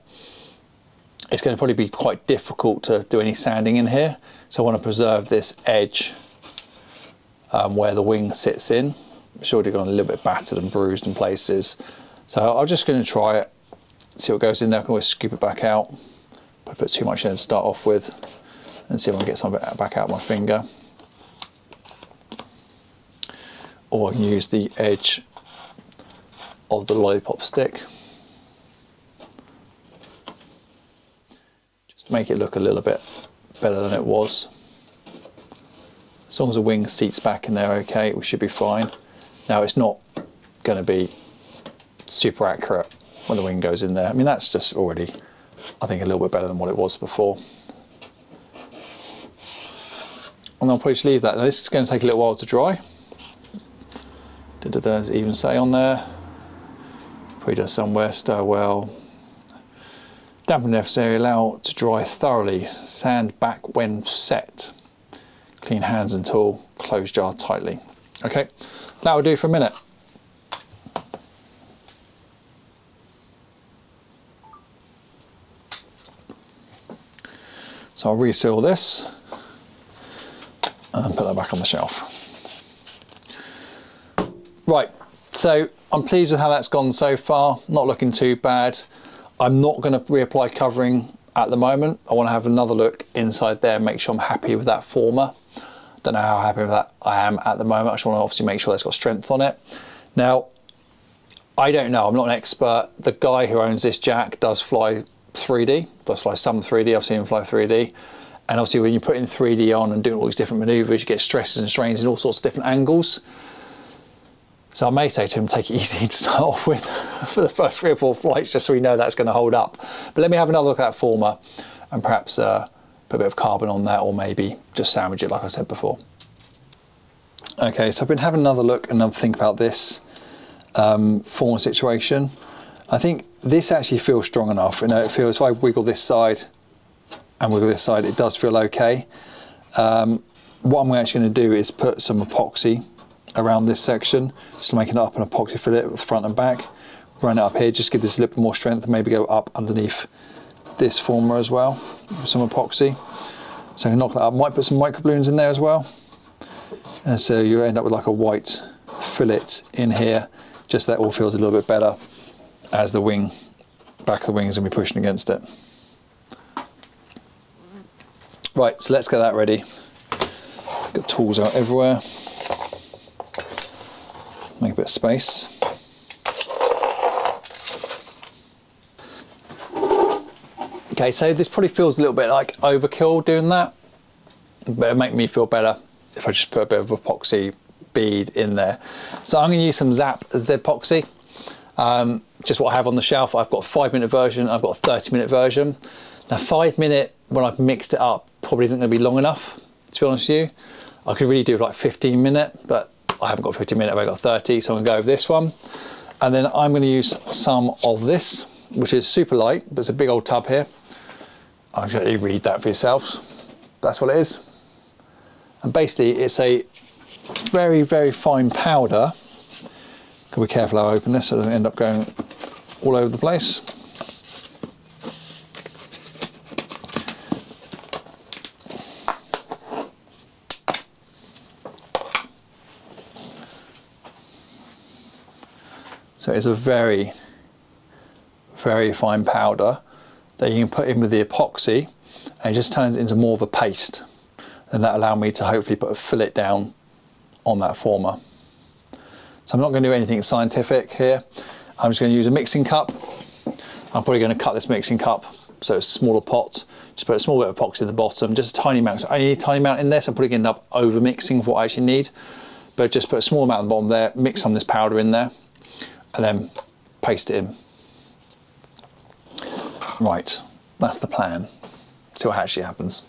A: it's going to probably be quite difficult to do any sanding in here. So I want to preserve this edge where the wing sits in. It's already gone a little bit battered and bruised in places. So I'm just going to try it, see what goes in there. I can always scoop it back out. But I put too much in to start off with, and see if I can get some of it back out of my finger. Or I can use the edge of the lollipop stick. Just to make it look a little bit better than it was. As long as the wing seats back in there okay, we should be fine. Now, it's not going to be super accurate when the wing goes in there. I mean, that's just already, I think, a little bit better than what it was before. And I'll probably just leave that. Now, this is going to take a little while to dry. Does it even say on there? Probably does somewhere. Stir well. Dampen necessary, allow to dry thoroughly. Sand back when set. Clean hands and tool. Close jar tightly. Okay, that will do for a minute. So I'll reseal this and put that back on the shelf. Right, so I'm pleased with how that's gone so far, not looking too bad. I'm not going to reapply covering at the moment. I want to have another look inside there and make sure I'm happy with that former. Don't know how happy with that I am at the moment. I just want to obviously make sure it's got strength on it. Now, I don't know, I'm not an expert. The guy who owns this jack does fly 3D, does fly some 3D, I've seen him fly 3D. And obviously when you put in 3D on and doing all these different maneuvers, you get stresses and strains in all sorts of different angles. So I may say to him, take it easy to start off with for the first 3 or 4 flights, just so we know that's going to hold up. But let me have another look at that former and perhaps put a bit of carbon on that, or maybe just sandwich it like I said before. Okay, so I've been having another look, another think about this former situation. I think this actually feels strong enough. You know, it feels, if I wiggle this side and wiggle this side, it does feel okay. What I'm actually going to do is put some epoxy around this section, just making it up an epoxy fillet with front and back, run it up here, just give this a little bit more strength, and maybe go up underneath this former as well with some epoxy. So I can knock that up. Might put some microballoons in there as well, and so you end up with like a white fillet in here, just so that all feels a little bit better as the wing, back of the wing is going to be pushing against it. Right, so let's get that ready. Got tools out everywhere. Make a bit of space. Okay, so this probably feels a little bit like overkill doing that, but it'll make me feel better if I just put a bit of epoxy bead in there. So I'm going to use some Zap Z-Epoxy, just what I have on the shelf. I've got a 5-minute version, I've got a 30-minute version. Now 5-minute, when I've mixed it up, probably isn't going to be long enough, to be honest with you. I could really do like 15-minute, but I haven't got 15-minute, I've got 30, so I'm going to go with this one. And then I'm going to use some of this, which is super light, but it's a big old tub here. I'll let you read that for yourselves. That's what it is. And basically it's a very, very fine powder. Gotta be careful how I open this so it doesn't end up going all over the place. So it's a very, very fine powder that you can put in with the epoxy, and it just turns it into more of a paste. And that allowed me to hopefully put a fillet down on that former. So I'm not going to do anything scientific here. I'm just going to use a mixing cup. I'm probably going to cut this mixing cup so it's a smaller pot. Just put a small bit of epoxy at the bottom, just a tiny amount. So I need a tiny amount in there, so I'm probably going to end up over mixing for what I actually need. But just put a small amount at the bottom there, mix some of this powder in there, and then paste it in. Right, that's the plan. See what actually happens.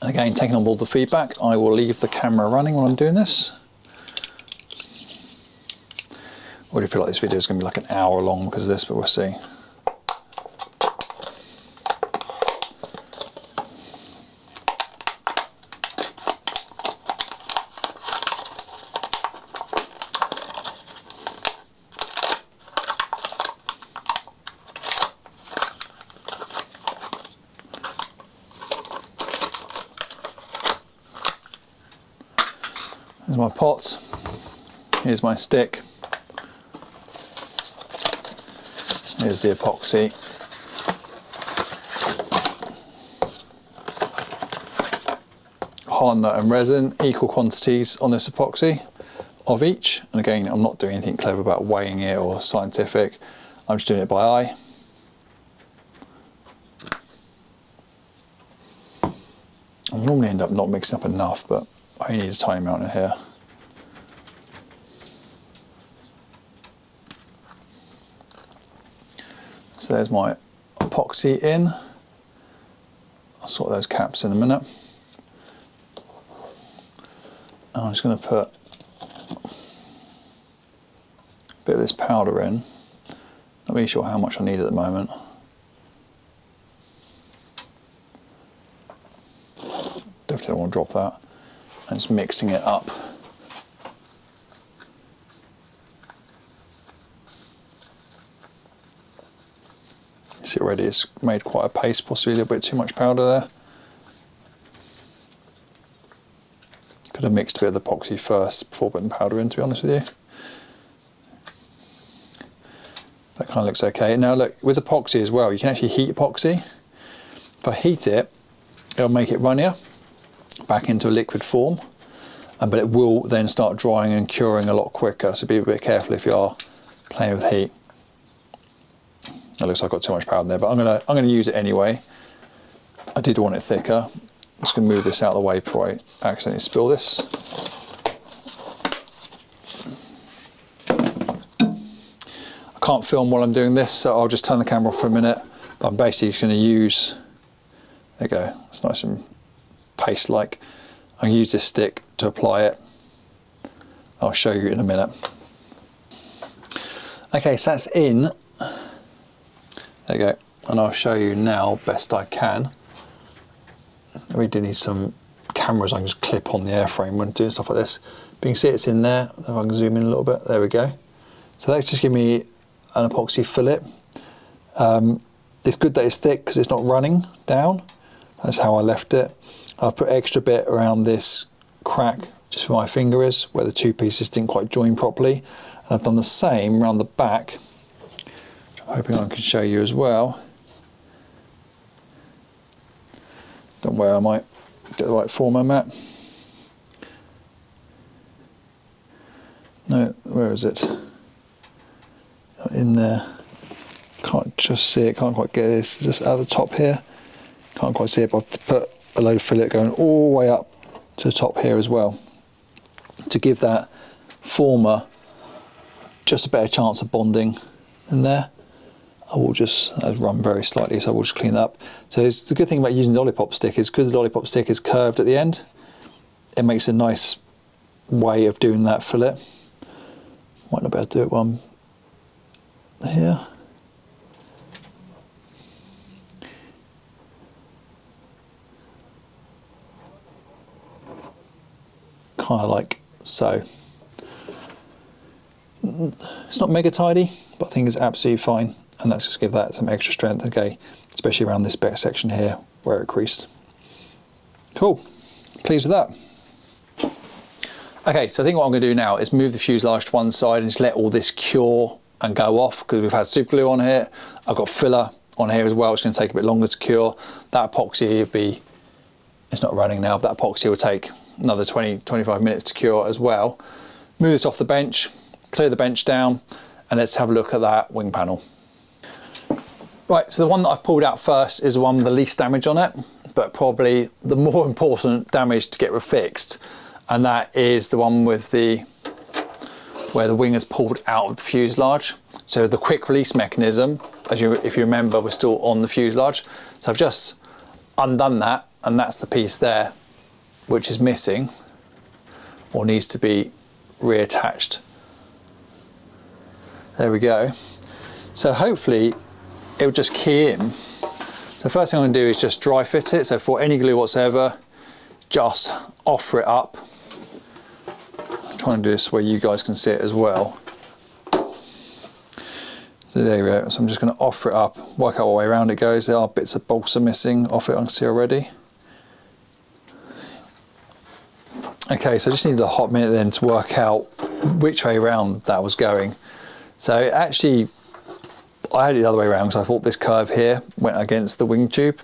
A: And again, taking on board the feedback, I will leave the camera running while I'm doing this. I already feel like this video is going to be like an hour long because of this, but we'll see. Here's my pot, here's my stick, here's the epoxy. Hard nut and resin, equal quantities on this epoxy of each. And again, I'm not doing anything clever about weighing it or scientific, I'm just doing it by eye. I normally end up not mixing up enough, but I only need a tiny amount in here. So there's my epoxy in. I'll sort those caps in a minute. And I'm just going to put a bit of this powder in. Not really sure how much I need at the moment. Definitely don't want to drop that. And just mixing it up. see already it's made quite a paste, possibly a little bit too much powder there. Could have mixed a bit of the epoxy first before putting powder in, to be honest with you. That kind of looks okay. Now look, with epoxy as well, you can actually heat epoxy. If I heat it, it'll make it runnier back into a liquid form, but it will then start drying and curing a lot quicker, so be a bit careful if you are playing with heat. It looks like I've got too much powder in there, but I'm gonna use it anyway. I did want it thicker. I'm just gonna move this out of the way before I accidentally spill this. I can't film while I'm doing this, so I'll just turn the camera off for a minute. But I'm basically just gonna use, there you go, it's nice and paste-like. I'm gonna use this stick to apply it. I'll show you in a minute. Okay, so that's in. There you go, and I'll show you now best I can. We do need some cameras I can just clip on the airframe when doing stuff like this. But you can see it's in there. If I can zoom in a little bit, there we go. So that's just giving me an epoxy fillet. It's good that it's thick because it's not running down. That's how I left it. I've put extra bit around this crack just where my finger is, where the two pieces didn't quite join properly. And I've done the same around the back, which I'm hoping I can show you as well. Don't worry, I might get the right form I'm at. No, where is it? In there. Can't just see it, can't quite get it. It's just at the top here. Can't quite see it, but I've put a load of fillet going all the way up to the top here as well, to give that former just a better chance of bonding in there. I will just run very slightly, so I will just clean that up. So it's the good thing about using the lollipop stick is because the lollipop stick is curved at the end, it makes a nice way of doing that fillet. Might not be able to do it while I'm here. Kind of like so. It's not mega tidy, but I think it's absolutely fine. And let's just give that some extra strength, okay, especially around this back section here where it creased. Cool, pleased with that. Okay, so I think what I'm going to do now is move the fuselage to one side and just let all this cure and go off, because we've had super glue on here. I've got filler on here as well. It's going to take a bit longer to cure. That epoxy will be, it's not running now, but that epoxy will take another 20-25 minutes to cure as well. Move this off the bench, clear the bench down, and let's have a look at that wing panel. Right, so the one that I've pulled out first is the one with the least damage on it, but probably the more important damage to get fixed, and that is the one with where the wing is pulled out of the fuselage. So the quick release mechanism, if you remember, was still on the fuselage. So I've just undone that, and that's the piece there which is missing or needs to be reattached. There we go. So hopefully it will just key in. So first thing I'm going to do is just dry fit it. So for any glue whatsoever, just offer it up. I'm trying to do this where you guys can see it as well. So there you go. So I'm just going to offer it up, work out what way around it goes. There are bits of balsa missing off it, I can see already. Okay, so I just needed a hot minute then to work out which way around that was going. So actually, I had it the other way around because I thought this curve here went against the wing tube,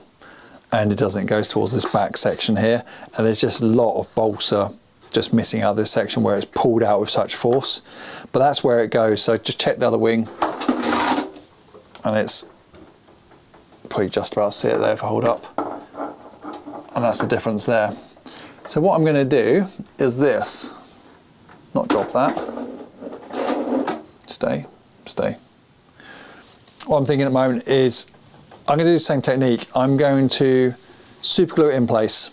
A: and it doesn't. It goes towards this back section here, and there's just a lot of balsa just missing out of this section where it's pulled out with such force. But that's where it goes, so just check the other wing, and it's probably just about see it there if I hold up, and that's the difference there. So what I'm going to do is this, not drop that, stay. What I'm thinking at the moment is I'm going to do the same technique. I'm going to super glue it in place,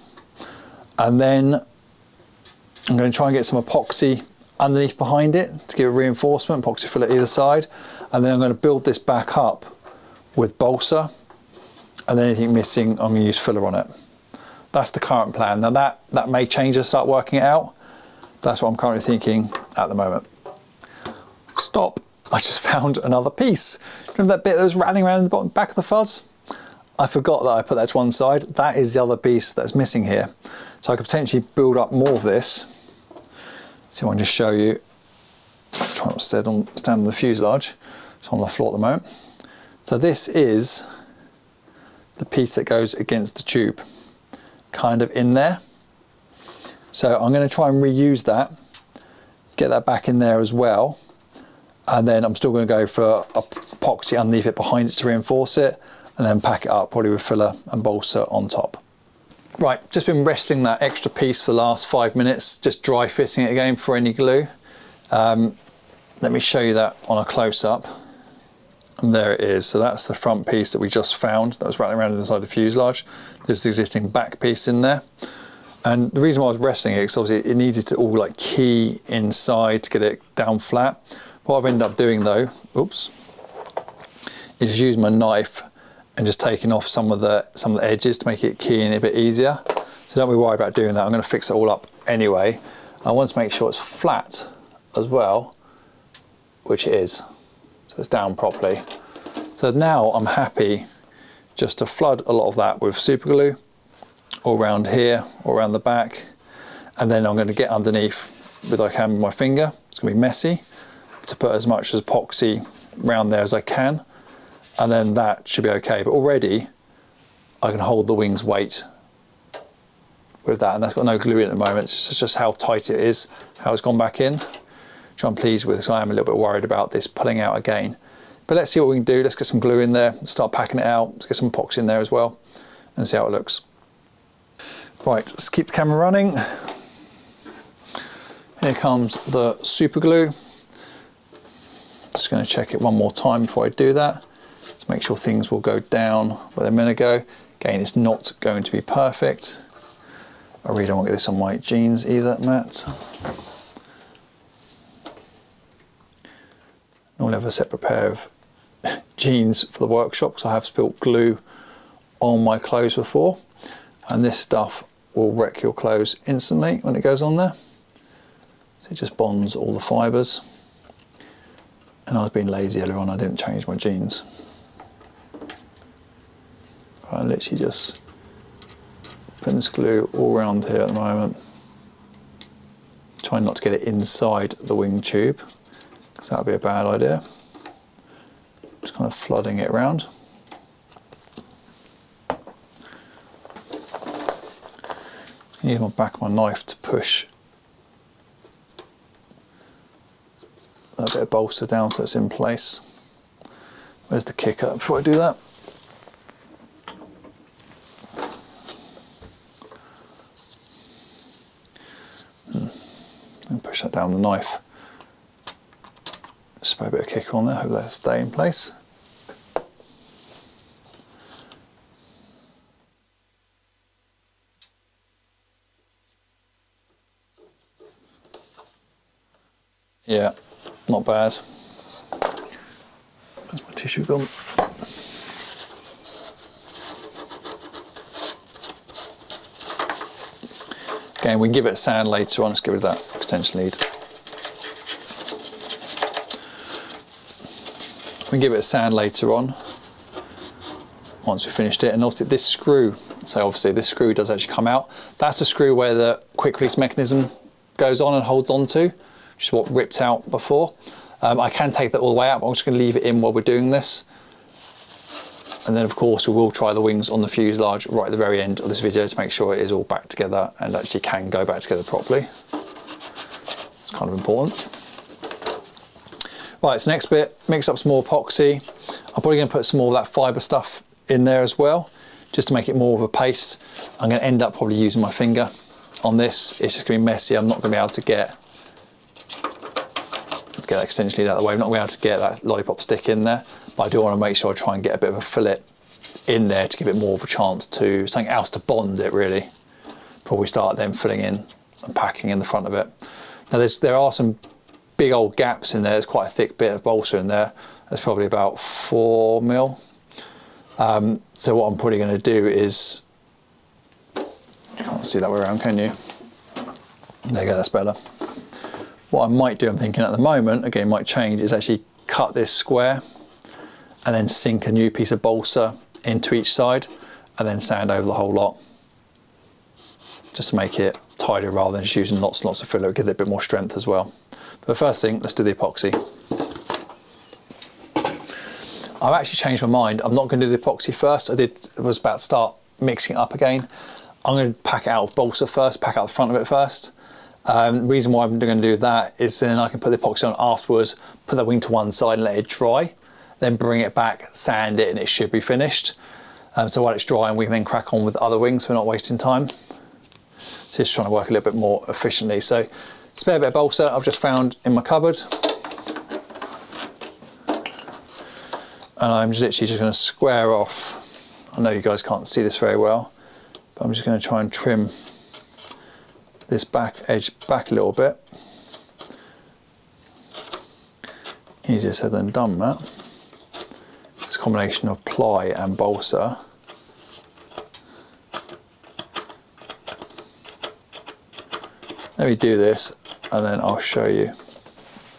A: and then I'm going to try and get some epoxy underneath behind it to give it reinforcement, epoxy fillet either side, and then I'm going to build this back up with balsa, and then anything missing I'm going to use filler on it. That's the current plan. Now that may change as I start working it out. That's what I'm currently thinking at the moment. Stop. I just found another piece. Remember that bit that was rattling around in the bottom, back of the fuzz? I forgot that I put that to one side. That is the other piece that's missing here. So I could potentially build up more of this. So I want to just show you. Try not to stand on the fuselage. It's on the floor at the moment. So this is the piece that goes against the tube, kind of in there. So I'm going to try and reuse that, get that back in there as well. And then I'm still going to go for epoxy underneath it behind it to reinforce it, and then pack it up probably with filler and balsa on top. Right, just been resting that extra piece for the last 5 minutes, just dry fitting it again for any glue. Let me show you that on a close-up. And there it is. So that's the front piece that we just found that was rattling around inside the fuselage. There's the existing back piece in there. And the reason why I was resting it is obviously it needed to all like key inside to get it down flat. What I've ended up doing though, oops, is just using my knife and just taking off some of the edges to make it key in a bit easier. So don't be worried about doing that. I'm going to fix it all up anyway. I want to make sure it's flat as well, which it is. So it's down properly. So now I'm happy just to flood a lot of that with super glue all around here, all around the back. And then I'm going to get underneath with I can with my finger. It's going to be messy, to put as much as epoxy around there as I can. And then that should be okay. But already I can hold the wing's weight with that. And that's got no glue in at the moment. It's just how tight it is, how it's gone back in, which I'm pleased with. So I am a little bit worried about this pulling out again. But let's see what we can do. Let's get some glue in there, start packing it out. Let's get some epoxy in there as well and see how it looks. Right, let's keep the camera running. Here comes the super glue. Just going to check it one more time before I do that. To make sure things will go down where they're meant to go. Again, it's not going to be perfect. I really don't want to get this on my jeans either, Matt. Normally have a separate pair of jeans for the workshop because I have spilt glue on my clothes before. And this stuff will wreck your clothes instantly when it goes on there. So it just bonds all the fibres. And I was being lazy earlier on, I didn't change my jeans. I literally just putting this glue all around here at the moment. Trying not to get it inside the wing tube, because that would be a bad idea. Just kind of flooding it around. I use my back of my knife to push that bit of bolster down so it's in place. Where's the kicker before I do that? And push that down the knife. Just put a bit of kicker on there, hope that'll stay in place. Yeah, not bad. Where's my tissue gone? Again, we can give it a sand later on. Let's get rid of that extension lead. We can give it a sand later on once we've finished it. And also this screw, so obviously this screw does actually come out. That's the screw where the quick release mechanism goes on and holds on to, which is what ripped out before. I can take that all the way out, but I'm just going to leave it in while we're doing this. And then of course we will try the wings on the fuselage right at the very end of this video to make sure it is all back together and actually can go back together properly. It's kind of important. Right, so next bit, mix up some more epoxy. I'm probably going to put some more of that fibre stuff in there as well, just to make it more of a paste. I'm going to end up probably using my finger on this. It's just going to be messy. I'm not going to be able to get that extension lead out of the way. I'm not going to be able to get that lollipop stick in there, but I do want to make sure I try and get a bit of a fillet in there to give it more of a chance to something else to bond it really, before we start then filling in and packing in the front of it. Now there are some big old gaps in there. There's quite a thick bit of balsa in there. That's probably about 4 mil. So what I'm probably going to do is, you can't see that way around, can you? There you go, that's better. What I might do, I'm thinking at the moment, again, might change, is actually cut this square and then sink a new piece of balsa into each side and then sand over the whole lot, just to make it tidier rather than just using lots and lots of filler. Give it a bit more strength as well. But the first thing, let's do the epoxy. I've actually changed my mind. I'm not going to do the epoxy first. I was about to start mixing it up again. I'm going to pack it out of balsa first, pack out the front of it first. The reason why I'm going to do that is then I can put the epoxy on afterwards, put the wing to one side and let it dry, then bring it back, sand it, and it should be finished. So while it's drying, we can then crack on with the other wings so we're not wasting time. Just trying to work a little bit more efficiently. So spare bit of balsa I've just found in my cupboard. And I'm literally just going to square off. I know you guys can't see this very well, but I'm just going to try and trim this back edge back a little bit. Easier said than done, that. It's a combination of ply and balsa. Let me do this and then I'll show you.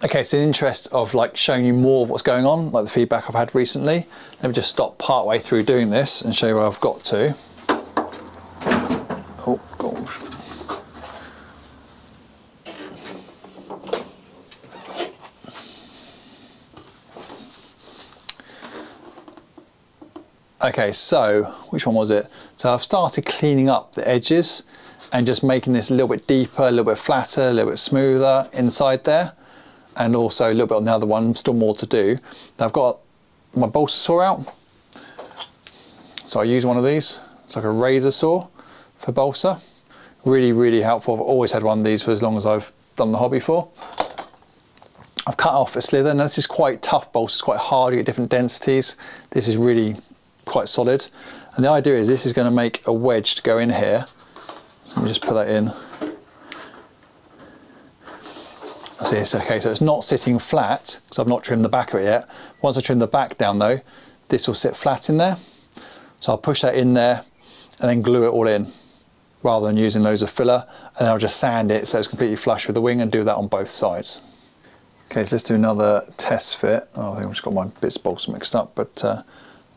A: Okay, so in the interest of like showing you more of what's going on, like the feedback I've had recently, let me just stop part way through doing this and show you where I've got to. Oh gosh. Okay, so which one was it? So I've started cleaning up the edges and just making this a little bit deeper, a little bit flatter, a little bit smoother inside there. And also a little bit on the other one, still more to do. I've got my balsa saw out. So I use one of these. It's like a razor saw for balsa. Really, really helpful. I've always had one of these for as long as I've done the hobby for. I've cut off a slither. Now this is quite tough balsa, it's quite hard, you get different densities. This is really quite solid. And the idea is this is going to make a wedge to go in here. So let me just put that in. See, it's okay, so it's not sitting flat because I've not trimmed the back of it yet. Once I trim the back down though, this will sit flat in there. So I'll push that in there and then glue it all in rather than using loads of filler, and then I'll just sand it so it's completely flush with the wing and do that on both sides. Okay, so let's do another test fit. Oh, I think I've just got my bits of balsa mixed up, but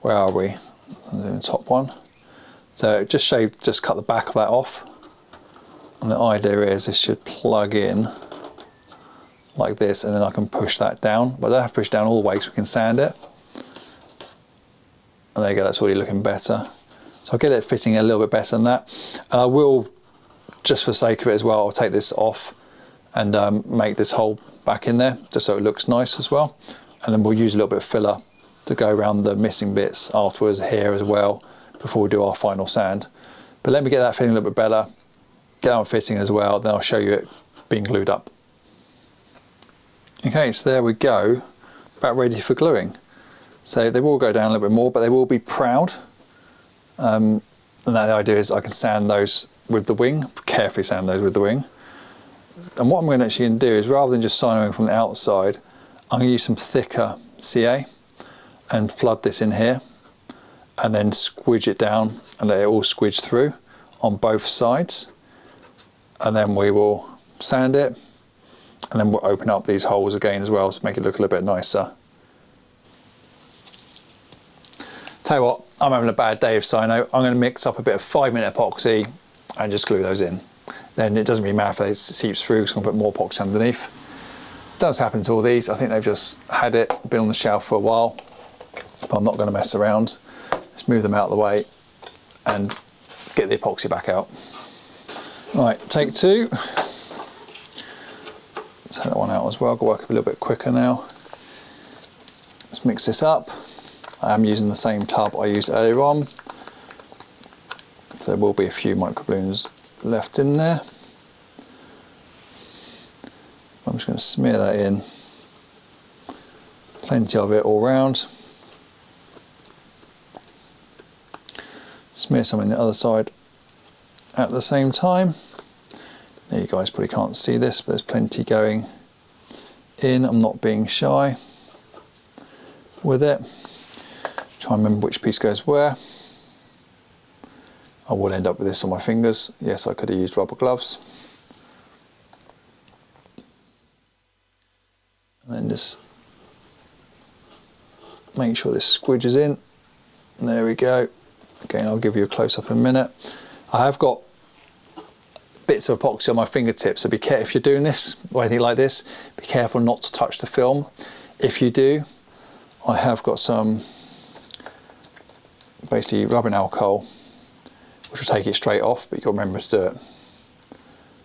A: where are we? I'm doing the top one. So just cut the back of that off. And the idea is this should plug in like this, and then I can push that down, but I don't have to push down all the way so we can sand it. And there you go, that's already looking better. So I'll get it fitting a little bit better than that. And I will, just for the sake of it as well, I'll take this off and make this hole back in there, just so it looks nice as well. And then we'll use a little bit of filler to go around the missing bits afterwards here as well, before we do our final sand. But let me get that fitting a little bit better, get on fitting as well, then I'll show you it being glued up. Okay, so there we go, about ready for gluing. So they will go down a little bit more, but they will be proud. And the idea is I can sand those with the wing, carefully sand those with the wing. And what I'm going to actually do is, rather than just sanding from the outside, I'm going to use some thicker CA and flood this in here, and then squidge it down and let it all squidge through on both sides. And then we will sand it, and then we'll open up these holes again as well to make it look a little bit nicer. Tell you what, I'm having a bad day of cyano. I'm going to mix up a bit of 5-minute epoxy and just glue those in. Then it doesn't really matter if it seeps through, because I'm going to put more epoxy underneath. Does happen to all these. I think they've just had it, been on the shelf for a while, but I'm not going to mess around. Let's move them out of the way and get the epoxy back out. Right, take two. Take that one out as well. I'll work a little bit quicker now. Let's mix this up. I am using the same tub I used earlier on, so there will be a few microbloons left in there. I'm just going to smear that in. Plenty of it all round. Smear some on the other side at the same time. Now you guys probably can't see this, but there's plenty going in. I'm not being shy with it. Try and remember which piece goes where. I will end up with this on my fingers. Yes, I could have used rubber gloves. And then just make sure this squidges in. There we go. Again, I'll give you a close-up in a minute. I have got bits of epoxy on my fingertips, so be careful if you're doing this or anything like this, be careful not to touch the film. If you do, I have got some basically rubbing alcohol, which will take it straight off, but you'll remember to do it.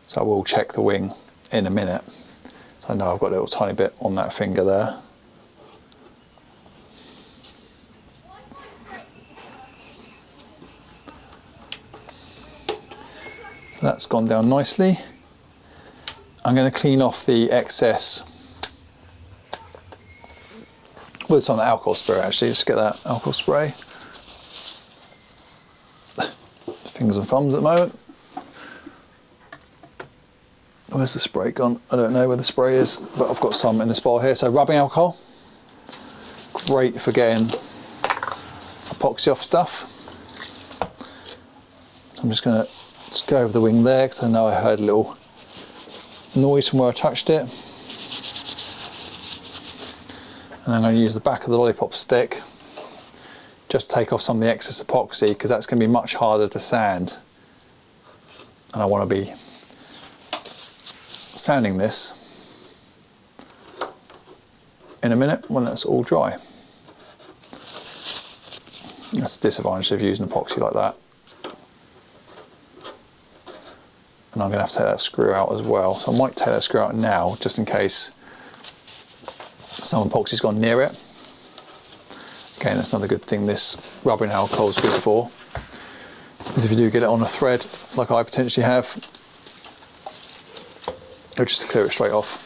A: So I will check the wing in a minute. So I know I've got a little tiny bit on that finger there. So that's gone down nicely. I'm going to clean off the excess with some alcohol spray actually, just get that alcohol spray. Fingers and thumbs at the moment. Where's the spray gone? I don't know where the spray is, but I've got some in this bottle here. So rubbing alcohol, great for getting epoxy off stuff. So I'm just going to go over the wing there because I know I heard a little noise from where I touched it. And then I'm going to use the back of the lollipop stick just to take off some of the excess epoxy, because that's going to be much harder to sand. And I want to be sanding this in a minute when that's all dry. That's the disadvantage of using epoxy like that. And I'm going to have to take that screw out as well. So I might take that screw out now, just in case some epoxy's gone near it. Again, that's another good thing this rubbing alcohol is good for, is if you do get it on a thread, like I potentially have, it'll just clear it straight off.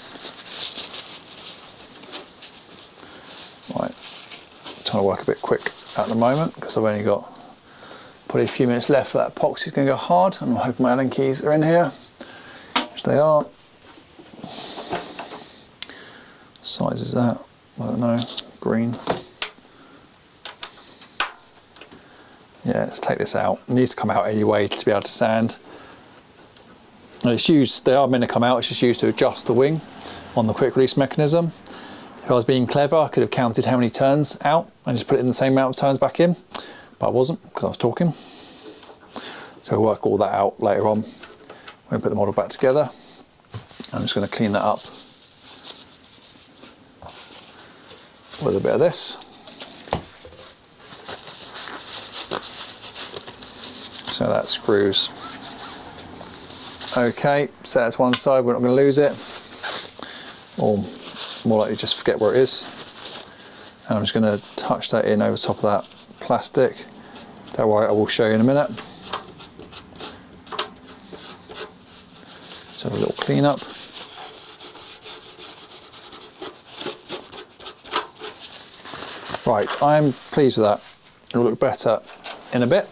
A: Right, I'm trying to work a bit quick at the moment, because I've only got probably a few minutes left. That epoxy's going to go hard, and I'm hoping my Allen keys are in here, which they are. What size is that? I don't know. Green. Yeah, let's take this out. It needs to come out anyway to be able to sand. And it's used, they are meant to come out, it's just used to adjust the wing on the quick release mechanism. If I was being clever, I could have counted how many turns out and just put it in the same amount of turns back in, but I wasn't, because I was talking. So we'll work all that out later on when we put the model back together. I'm just going to clean that up with a bit of this. So that screws. Okay, set that to one side, we're not going to lose it, or more likely just forget where it is. And I'm just going to touch that in over top of that plastic. Don't worry, I will show you in a minute. So a little clean up. Right, I'm pleased with that. It'll look better in a bit.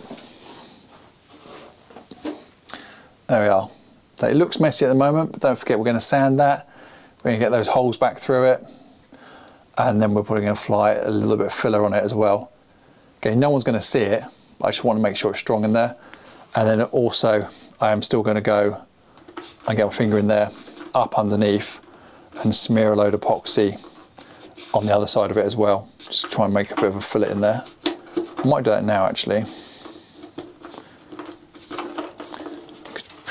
A: There we are. So it looks messy at the moment, but don't forget we're going to sand that. We're going to get those holes back through it, and then we're probably going to fly a little bit of filler on it as well. Okay, no one's going to see it, but I just want to make sure it's strong in there. And then also, I am still going to go and get my finger in there, up underneath, and smear a load of epoxy on the other side of it as well. Just try and make a bit of a fillet in there. I might do that now actually.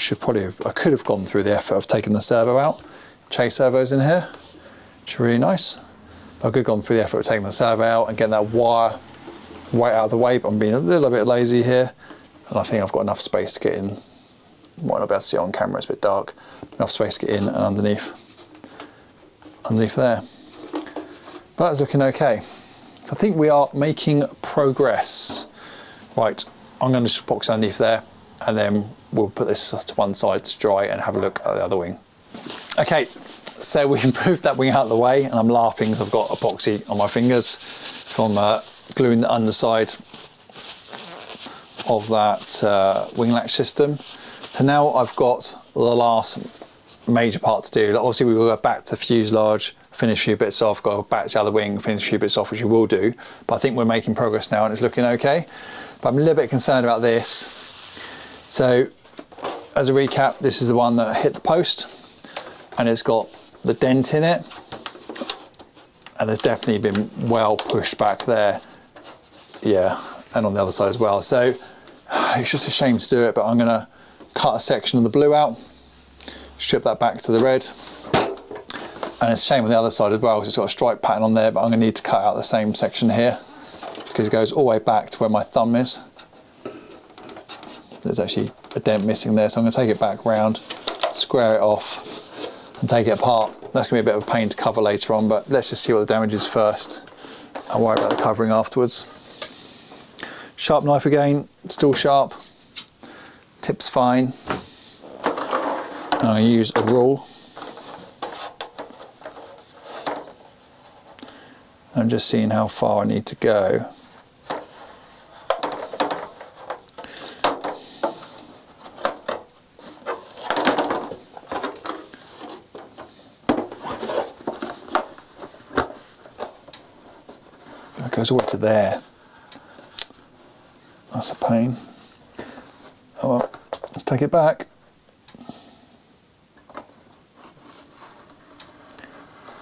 A: I could have gone through the effort of taking the servo out. Chase servos in here, which are really nice. But I could have gone through the effort of taking the servo out and getting that wire right out of the way, but I'm being a little bit lazy here. And I think I've got enough space to get in. Might not be able to see it on camera, it's a bit dark. Enough space to get in and underneath there. But that's looking okay. So I think we are making progress. Right, I'm going to just epoxy underneath there, and then we'll put this to one side to dry and have a look at the other wing. Okay, so we moved that wing out of the way, and I'm laughing because I've got epoxy on my fingers from gluing the underside of that wing latch system. So now I've got the last major part to do. Obviously we will go back to fuselage, finish a few bits off, go back to the other wing, finish a few bits off, which we will do. But I think we're making progress now and it's looking okay. But I'm a little bit concerned about this. So as a recap, this is the one that hit the post and it's got the dent in it. and there's definitely been well pushed back there. Yeah, and on the other side as well. So it's just a shame to do it, but I'm going to cut a section of the blue out, strip that back to the red. And it's a shame on the other side as well because it's got a stripe pattern on there, but I'm going to need to cut out the same section here because it goes all the way back to where my thumb is. There's actually a dent missing there, so I'm going to take it back round, square it off and take it apart. That's going to be a bit of a pain to cover later on, but let's just see what the damage is first. I'll worry about the covering afterwards. Sharp knife again, still sharp, tip's fine. And I use a rule. I'm just seeing how far I need to go. It goes all the way to there. That's a pain. Oh well, let's take it back.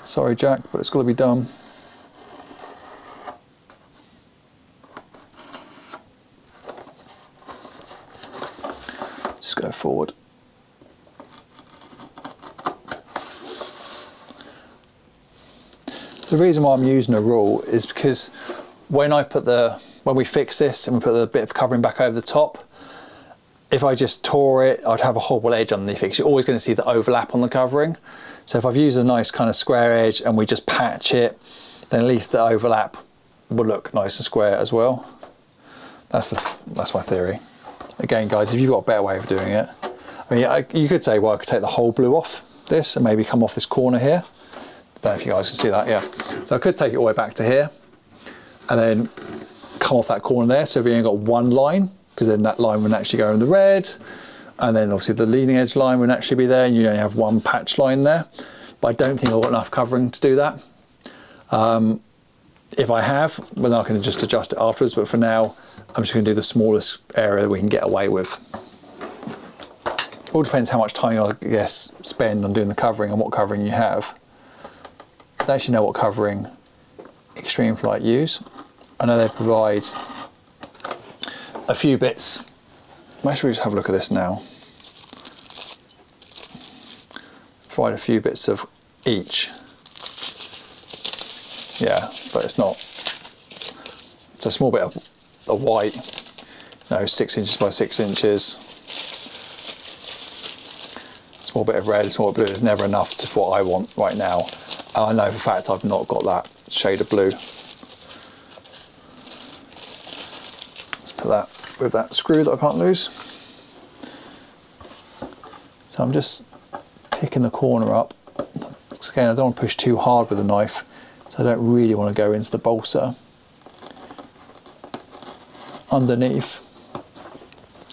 A: Sorry Jack, but it's got to be done. Just go forward. So the reason why I'm using a rule is because when we fix this and we put the bit of covering back over the top, if I just tore it, I'd have a horrible edge underneath it because you're always going to see the overlap on the covering. So if I've used a nice kind of square edge and we just patch it, then at least the overlap will look nice and square as well. That's my theory. Again, guys, if you've got a better way of doing it, I mean, you could say, well, I could take the whole blue off this and maybe come off this corner here. I don't know if you guys can see that, yeah. So I could take it all the way back to here and then come off that corner there. So we only got one line, because then that line would actually go in the red. And then obviously the leading edge line would actually be there and you only have one patch line there. But I don't think I've got enough covering to do that. If I have, well, then I can just adjust it afterwards. But for now, I'm just going to do the smallest area that we can get away with. All depends how much time I guess spend on doing the covering and what covering you have. I don't actually know what covering Extreme Flight use. I know they provide a few bits. Actually, we just have a look at this now. Provide a few bits of each. Yeah, but it's not. It's a small bit of white, 6 inches by 6 inches. Small bit of red, small bit of blue is never enough to what I want right now. And I know for a fact I've not got that shade of blue. Let's put that with that screw that I can't lose. So I'm just picking the corner up. Again, I don't want to push too hard with the knife, so I don't really want to go into the balsa. Underneath,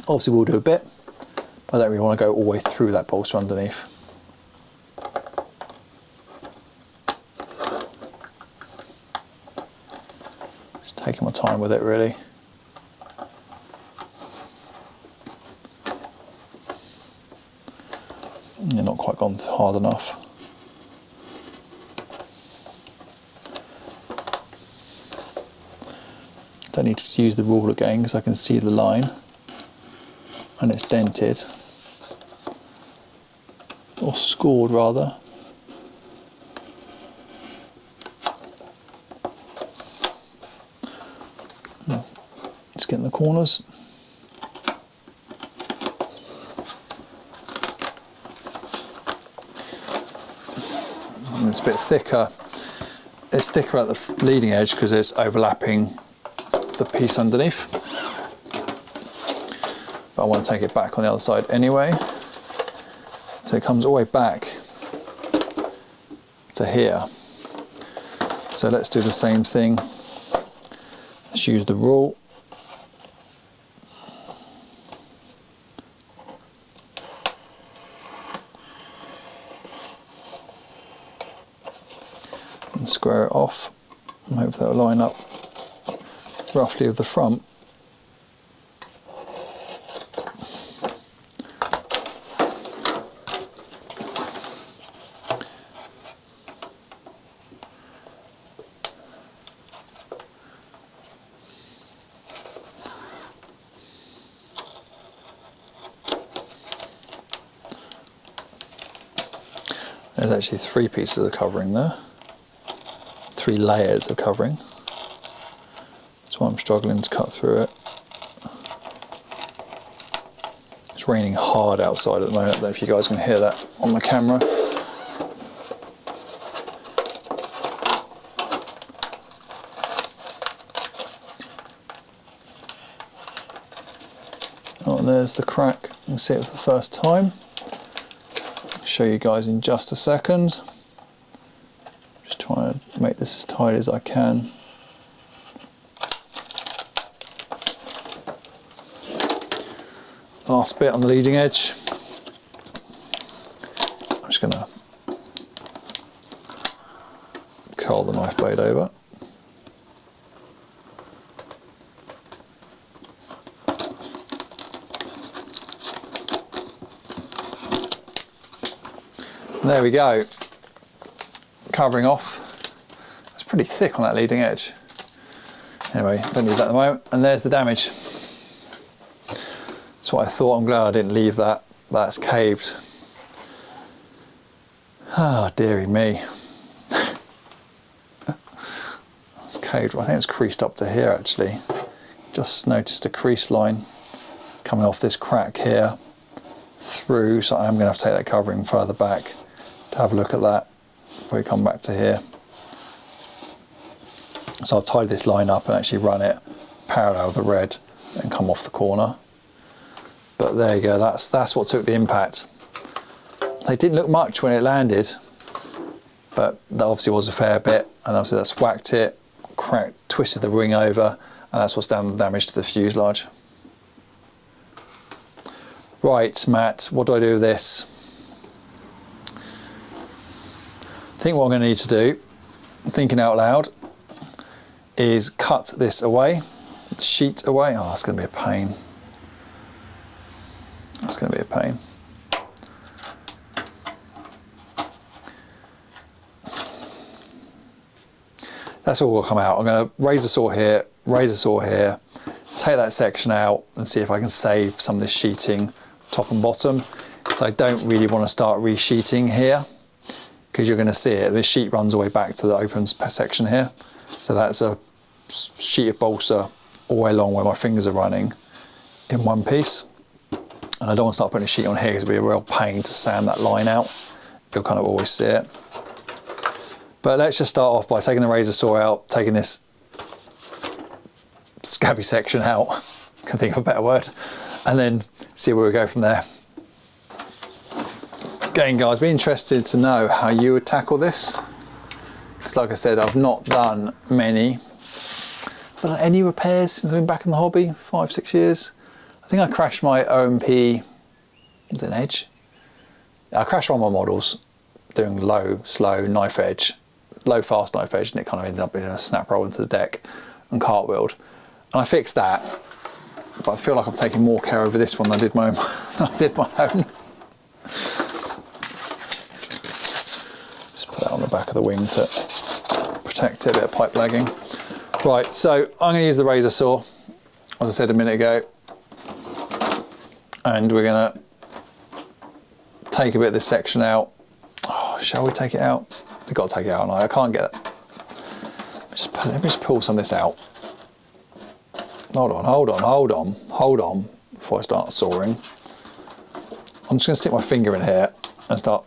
A: obviously we'll do a bit, but I don't really want to go all the way through that balsa underneath. Just taking my time with it really. You're not quite gone hard enough. Don't need to use the rule again because I can see the line and it's dented or scored rather. Just getting the corners. And it's a bit thicker. It's thicker at the leading edge because it's overlapping the piece underneath. But I want to take it back on the other side anyway. So it comes all the way back to here. So let's do the same thing. Let's use the rule. And square it off and hope that will line up roughly with the front. There's actually 3 pieces of covering there. 3 layers of covering. That's why I'm struggling to cut through it. It's raining hard outside at the moment. I don't know if you guys can hear that on the camera. Oh, and there's the crack. You can see it for the first time. I'll show you guys in just a second. Just trying to make this as tight as I can. Last bit on the leading edge. I'm just going to curl the knife blade over. And there we go. Covering off. It's pretty thick on that leading edge. Anyway, don't need that at the moment. And there's the damage. That's what I thought. I'm glad I didn't leave that. That's caved. Ah, oh, dearie me. It's caved. I think it's creased up to here actually. Just noticed a crease line coming off this crack here through. So I'm going to have to take that covering further back to have a look at that before we come back to here. So I'll tie this line up and actually run it parallel with the red and come off the corner. But there you go, that's what took the impact. It didn't look much when it landed, but that obviously was a fair bit, and obviously that's whacked it, cracked, twisted the wing over, and that's what's done the damage to the fuselage. Right, Matt, what do I do with this? I think what I'm going to need to do, thinking out loud, is cut this away, the sheet away. Oh, that's going to be a pain. That's going to be a pain. That's all will come out. I'm going to razor saw here, take that section out and see if I can save some of this sheeting top and bottom. So I don't really want to start resheeting here because you're going to see it. This sheet runs all the way back to the open section here. So that's a sheet of balsa all the way along where my fingers are running in one piece. And I don't want to start putting a sheet on here because it'll be a real pain to sand that line out. You'll kind of always see it. But let's just start off by taking the razor saw out, taking this scabby section out, can think of a better word, and then see where we go from there. Again guys, be interested to know how you would tackle this. Because like I said, I've not done many. Have I done any repairs since I've been back in the hobby, 5-6 years? I think I crashed my OMP, was it an edge? I crashed one of my models doing low, slow knife edge, low fast knife edge, and it kind of ended up in a snap roll into the deck and cartwheeled. And I fixed that, but I feel like I'm taking more care over this one than I did my own. Just put that on the back of the wing to protect it, a bit of pipe lagging. Right, so I'm going to use the razor saw, as I said a minute ago, and we're going to take a bit of this section out. Oh, shall we take it out? We've got to take it out, I can't get it. Let me just pull some of this out. Hold on, before I start sawing. I'm just going to stick my finger in here and start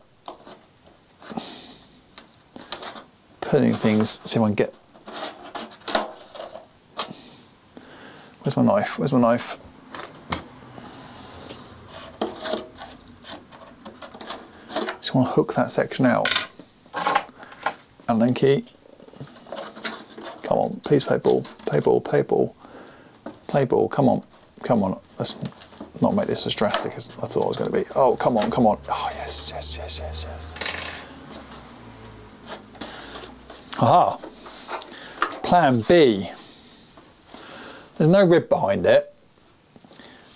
A: putting things, see if I can get... Where's my knife? Where's my knife? Just want to hook that section out. Allen key. Come on, please play ball, play ball, play ball. Play ball, come on, come on. Let's not make this as drastic as I thought it was going to be. Oh, come on, come on. Oh, yes, yes, yes, yes, yes. Aha. Plan B. There's no rib behind it.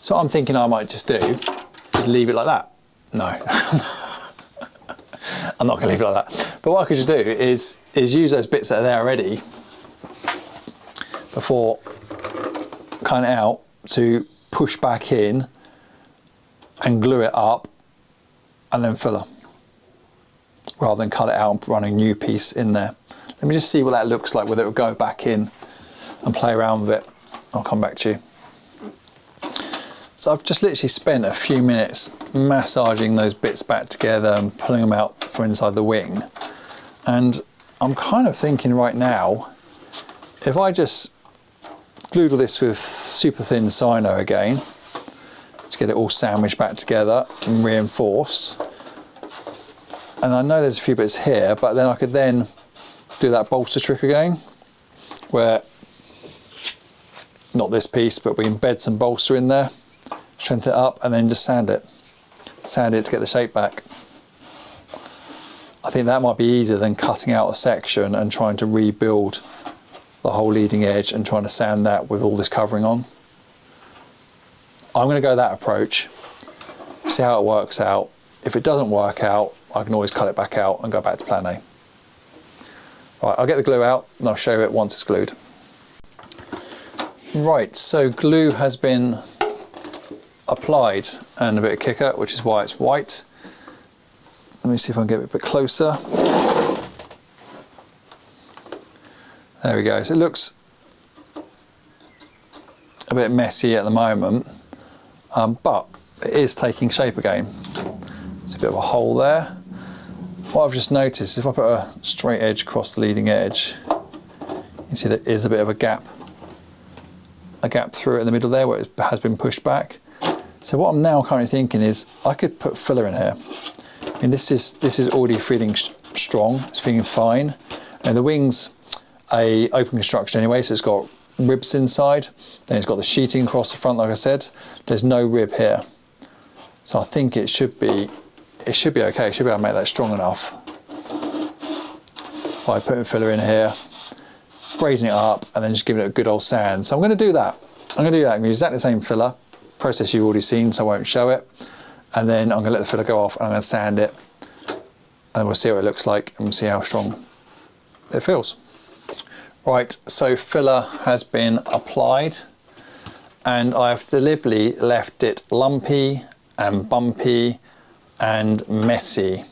A: So what I'm thinking I might just do is leave it like that. No. I'm not going to leave it like that. But what I could just do is use those bits that are there already before cutting it out to push back in and glue it up and then filler. rather than cut it out and run a new piece in there. Let me just see what that looks like, whether it will go back in and play around with it. I'll come back to you. So I've just literally spent a few minutes massaging those bits back together and pulling them out from inside the wing. And I'm kind of thinking right now, if I just glued all this with super thin Sino again, to get it all sandwiched back together and reinforced. And I know there's a few bits here, but then I could then do that bolster trick again, where, not this piece, but we embed some bolster in there, strengthen it up, and then just sand it. Sand it to get the shape back. I think that might be easier than cutting out a section and trying to rebuild the whole leading edge and trying to sand that with all this covering on. I'm going to go that approach, see how it works out. If it doesn't work out, I can always cut it back out and go back to plan A. Right, I'll get the glue out and I'll show you it once it's glued. Right, so glue has been applied and a bit of kicker, which is why it's white. Let me see if I can get it a bit closer. There we go. So it looks a bit messy at the moment, but it is taking shape again. There's a bit of a hole there. What I've just noticed is if I put a straight edge across the leading edge, you see there is a bit of a gap through it in the middle there where it has been pushed back. So what I'm now currently thinking is I could put filler in here. I mean, this is already feeling strong, it's feeling fine. And the wing's a open construction anyway, so it's got ribs inside, then it's got the sheeting across the front, like I said. There's no rib here. So I think it should be okay, it should be able to make that strong enough by putting filler in here, raising it up, and then just giving it a good old sand. So I'm going to do that. I'm going to use exactly the same filler, process you've already seen, so I won't show it. And then I'm going to let the filler go off and I'm going to sand it. And then we'll see what it looks like and we'll see how strong it feels. Right, so filler has been applied and I've deliberately left it lumpy and bumpy and messy.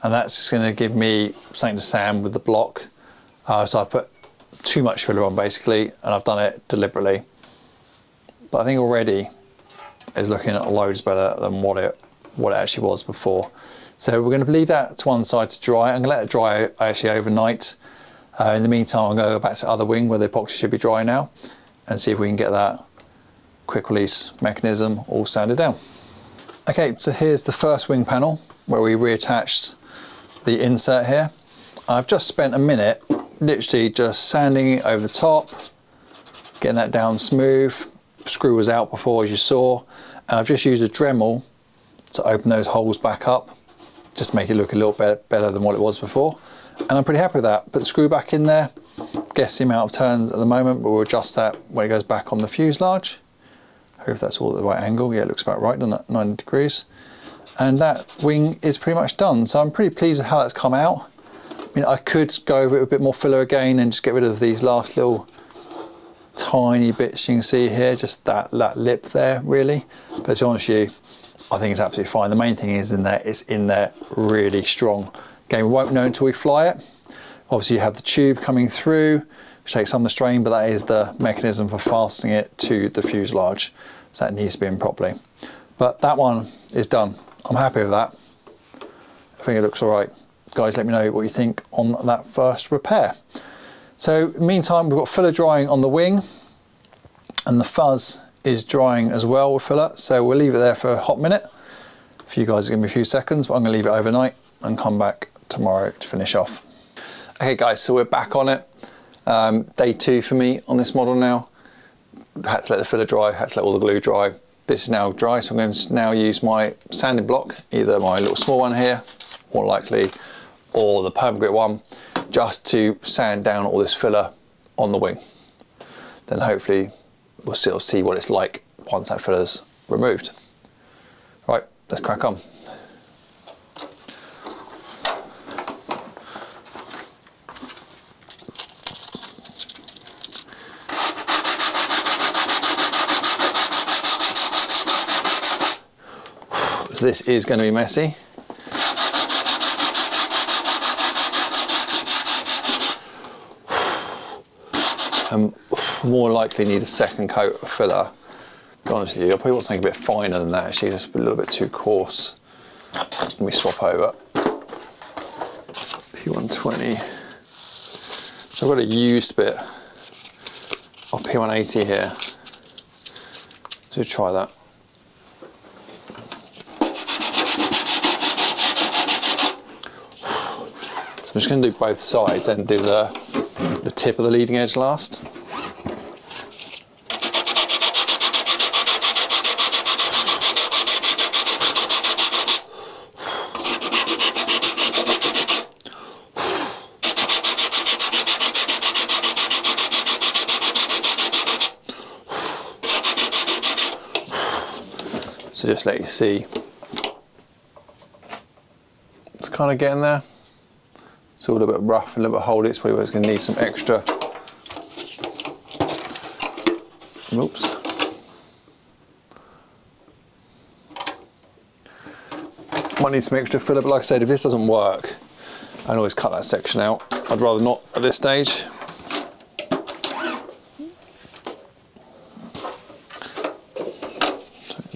A: And that's just going to give me something to sand with the block. So I've put too much filler on basically, and I've done it deliberately. But I think already it's looking loads better than what it actually was before. So we're going to leave that to one side to dry. I'm going to let it dry actually overnight. In the meantime, I'm going to go back to the other wing where the epoxy should be dry now and see if we can get that quick release mechanism all sanded down. Okay, so here's the first wing panel where we reattached the insert here. I've just spent a minute literally just sanding it over the top, getting that down smooth. Screw was out before, as you saw, and I've just used a Dremel to open those holes back up, just to make it look a little bit better than what it was before. And I'm pretty happy with that. Put the screw back in there, guess the amount of turns at the moment, but we'll adjust that when it goes back on the fuselage. Hope that's all at the right angle. Yeah, it looks about right, doesn't it? 90 degrees. And that wing is pretty much done. So I'm pretty pleased with how that's come out. I mean, I could go over it with a bit more filler again and just get rid of these last little tiny bits you can see here, just that lip there really. But to be honest with you, I think it's absolutely fine. The main thing is it's in there really strong. Again, we won't know until we fly it. Obviously you have the tube coming through, which takes some of the strain, but that is the mechanism for fastening it to the fuselage. So that needs to be in properly. But that one is done. I'm happy with that. I think it looks all right. Guys, let me know what you think on that first repair. So meantime, we've got filler drying on the wing and the fuzz is drying as well with filler. So we'll leave it there for a hot minute. If you guys give me a few seconds, but I'm gonna leave it overnight and come back tomorrow to finish off. Okay guys, so we're back on it. Day 2 for me on this model now. Had to let the filler dry, had to let all the glue dry. This is now dry, so I'm going to now use my sanding block, either my little small one here, more likely, or the perm grit one, just to sand down all this filler on the wing. Then hopefully we'll still see what it's like once that filler's removed. Right, let's crack on. This is going to be messy. More likely need a second coat of filler. Be honest with you, I probably want something a bit finer than that actually, just a little bit too coarse. Let me swap over. P120. So I've got a used bit of P180 here. So try that. So I'm just going to do both sides and do the tip of the leading edge last. So just let you see, it's kind of getting there. It's all a little bit rough and a little bit holdy. It's probably where it's going to need some extra. Oops. Might need some extra filler, but like I said, if this doesn't work, I can always cut that section out. I'd rather not at this stage.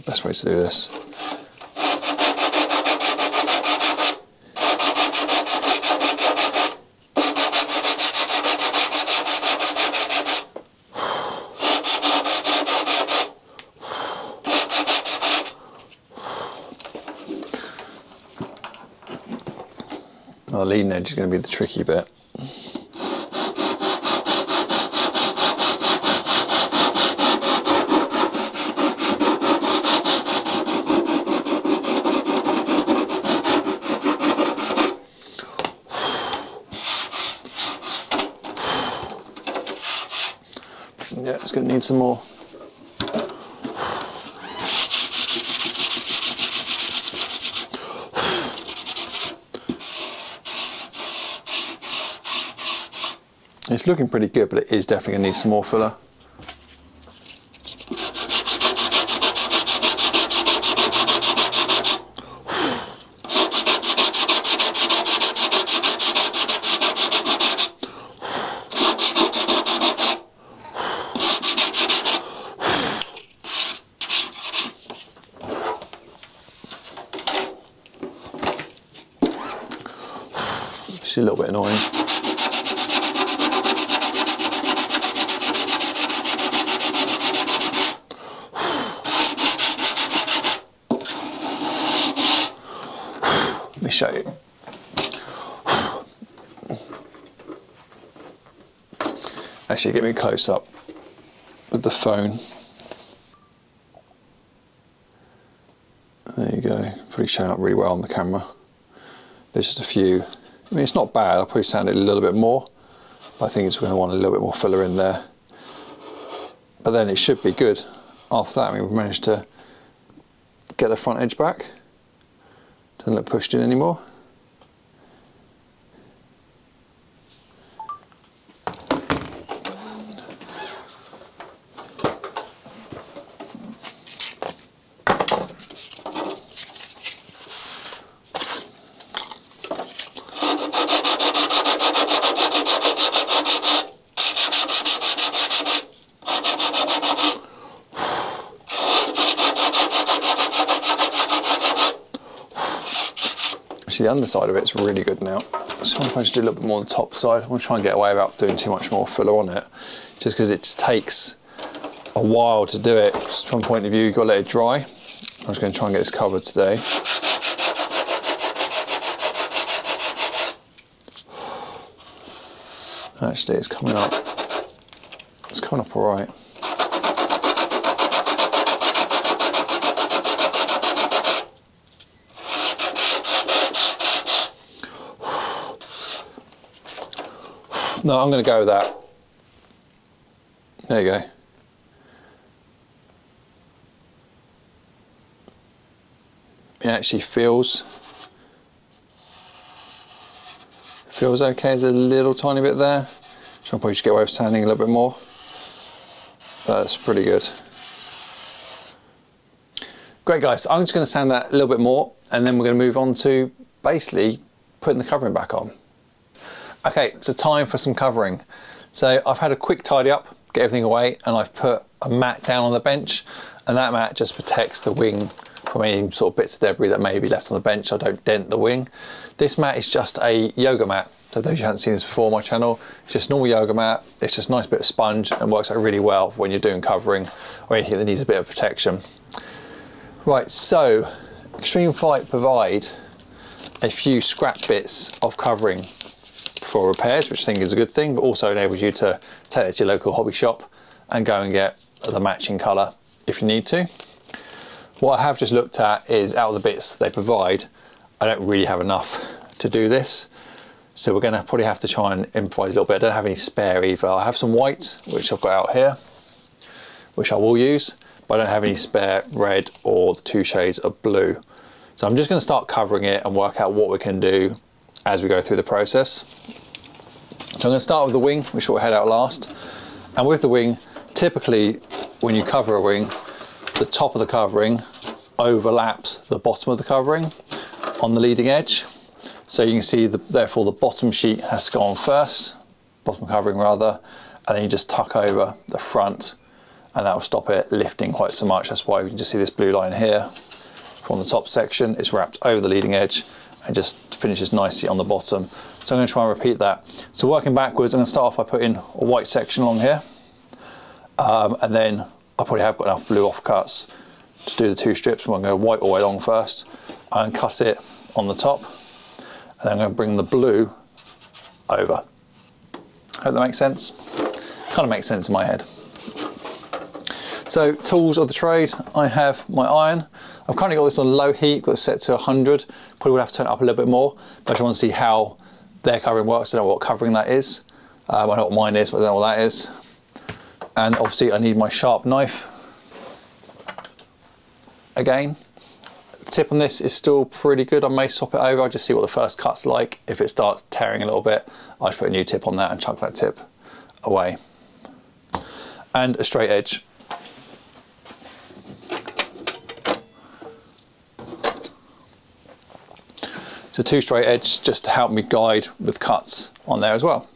A: Best way to do this. Now the leading edge is going to be the tricky bit. Yeah, it's going to need some more. It's looking pretty good, but it is definitely going to need some more filler. It's a little bit annoying. Let me show you. Actually, get me close up with the phone. There you go. Probably showing up really well on the camera. There's just a few. I mean, it's not bad. I'll probably sand it a little bit more, but I think it's going to want a little bit more filler in there. But then it should be good after that. I mean, we've managed to get the front edge back. Doesn't look pushed in anymore. Actually, the underside of it's really good now. So I'm going to do a little bit more on the top side. I'm going to try and get away without doing too much more filler on it, just because it takes a while to do it. Just from point of view, you've got to let it dry. I'm just going to try and get this covered today. Actually, it's coming up. It's coming up all right. No, I'm going to go with that. There you go. It actually feels okay. There's a little tiny bit there. So I'll probably just get away with sanding a little bit more. That's pretty good. Great guys, I'm just going to sand that a little bit more and then we're going to move on to basically putting the covering back on. Okay, so time for some covering. So I've had a quick tidy up, get everything away, and I've put a mat down on the bench, and that mat just protects the wing from any sort of bits of debris that may be left on the bench. I don't dent the wing. This mat is just a yoga mat. So those who haven't seen this before on my channel, it's just a normal yoga mat. It's just a nice bit of sponge and works out really well when you're doing covering or anything that needs a bit of protection. Right, so Extreme Flight provide a few scrap bits of covering for repairs, which I think is a good thing, but also enables you to take it to your local hobby shop and go and get the matching colour if you need to. What I have just looked at is out of the bits they provide, I don't really have enough to do this. So we're going to probably have to try and improvise a little bit. I don't have any spare either. I have some white, which I've got out here, which I will use, but I don't have any spare red or the 2 shades of blue. So I'm just going to start covering it and work out what we can do as we go through the process. So I'm going to start with the wing, which we'll head out last. And with the wing, typically when you cover a wing, the top of the covering overlaps the bottom of the covering on the leading edge. So you can see, therefore the bottom sheet has to go on first, bottom covering rather, and then you just tuck over the front, and that will stop it lifting quite so much. That's why you can just see this blue line here from the top section. It's wrapped over the leading edge and just finishes nicely on the bottom. So I'm going to try and repeat that. So working backwards, I'm going to start off by putting a white section along here, and then I probably have got enough blue offcuts to do the 2 strips. I'm going to go white all the way along first and cut it on the top. And then I'm going to bring the blue over. Hope that makes sense. Kind of makes sense in my head. So tools of the trade, I have my iron. I've currently got this on low heat, got it set to 100. Probably would have to turn it up a little bit more, but I just want to see how their covering works. I don't know what covering that is. I know what mine is, but I don't know what that is. And obviously I need my sharp knife. Again, the tip on this is still pretty good. I may swap it over. I'll just see what the first cut's like. If it starts tearing a little bit, I'll just put a new tip on that and chuck that tip away. And a straight edge. So 2 straight edges just to help me guide with cuts on there as well.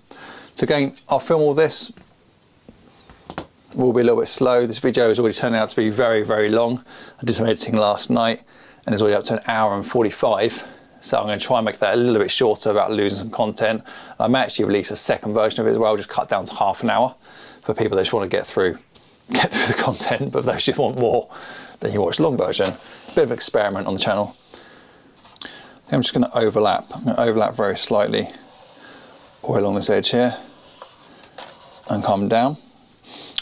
A: So again, I'll film all this. Will be a little bit slow. This video is already turning out to be very, very long. I did some editing last night and it's already up to 1 hour and 45. So I'm going to try and make that a little bit shorter without losing some content. I may actually release a second version of it as well, just cut down to half an hour for people that just want to get through the content, but those just want more, then you watch the long version. Bit of an experiment on the channel. I'm just going to overlap. I'm going to overlap very slightly all along this edge here and come down.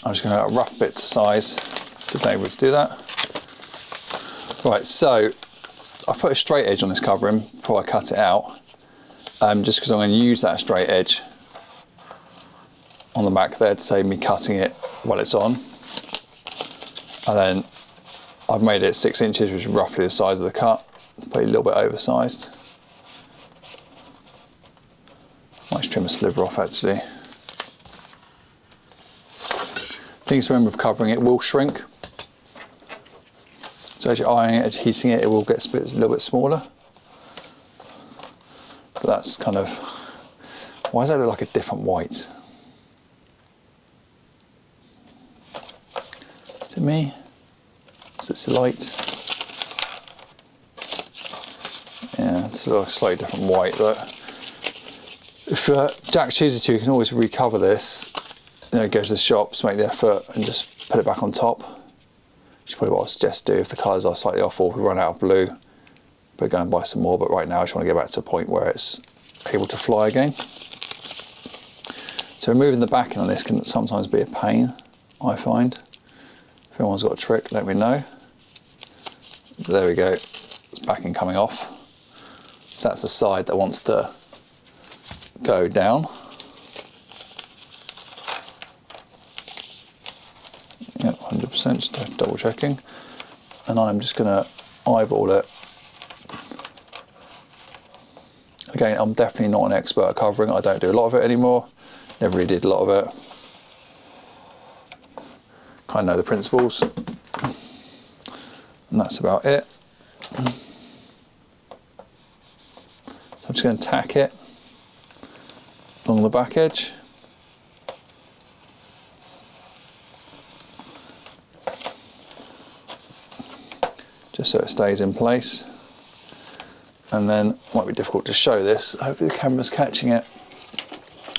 A: I'm just going to a rough bit to size to be able to do that. Right, so I put a straight edge on this covering before I cut it out, just because I'm going to use that straight edge on the back there to save me cutting it while it's on. And then I've made it 6 inches, which is roughly the size of the cut. Probably a little bit oversized. Might just trim a sliver off actually. Things to remember of covering, it will shrink. So as you're ironing it, as you're heating it, it will get a little bit smaller. But that's kind of, why does that look like a different white? Is it me? Is it the light? Yeah, it's a slightly different white, but if Jack chooses to, you can always recover this. You know, go to the shops, make the effort, and just put it back on top. Which is probably what I suggest do if the colours are slightly off or if we run out of blue. But go and buy some more. But right now, I just want to get back to a point where it's able to fly again. So removing the backing on this can sometimes be a pain, I find. If anyone's got a trick, let me know. There we go. It's backing coming off. So that's the side that wants to go down. Yep, 100%, just double checking. And I'm just going to eyeball it. Again, I'm definitely not an expert at covering. I don't do a lot of it anymore. Never really did a lot of it. Kind of know the principles. And that's about it. So I'm just going to tack it along the back edge. just so it stays in place. And then, it might be difficult to show this, hopefully the camera's catching it.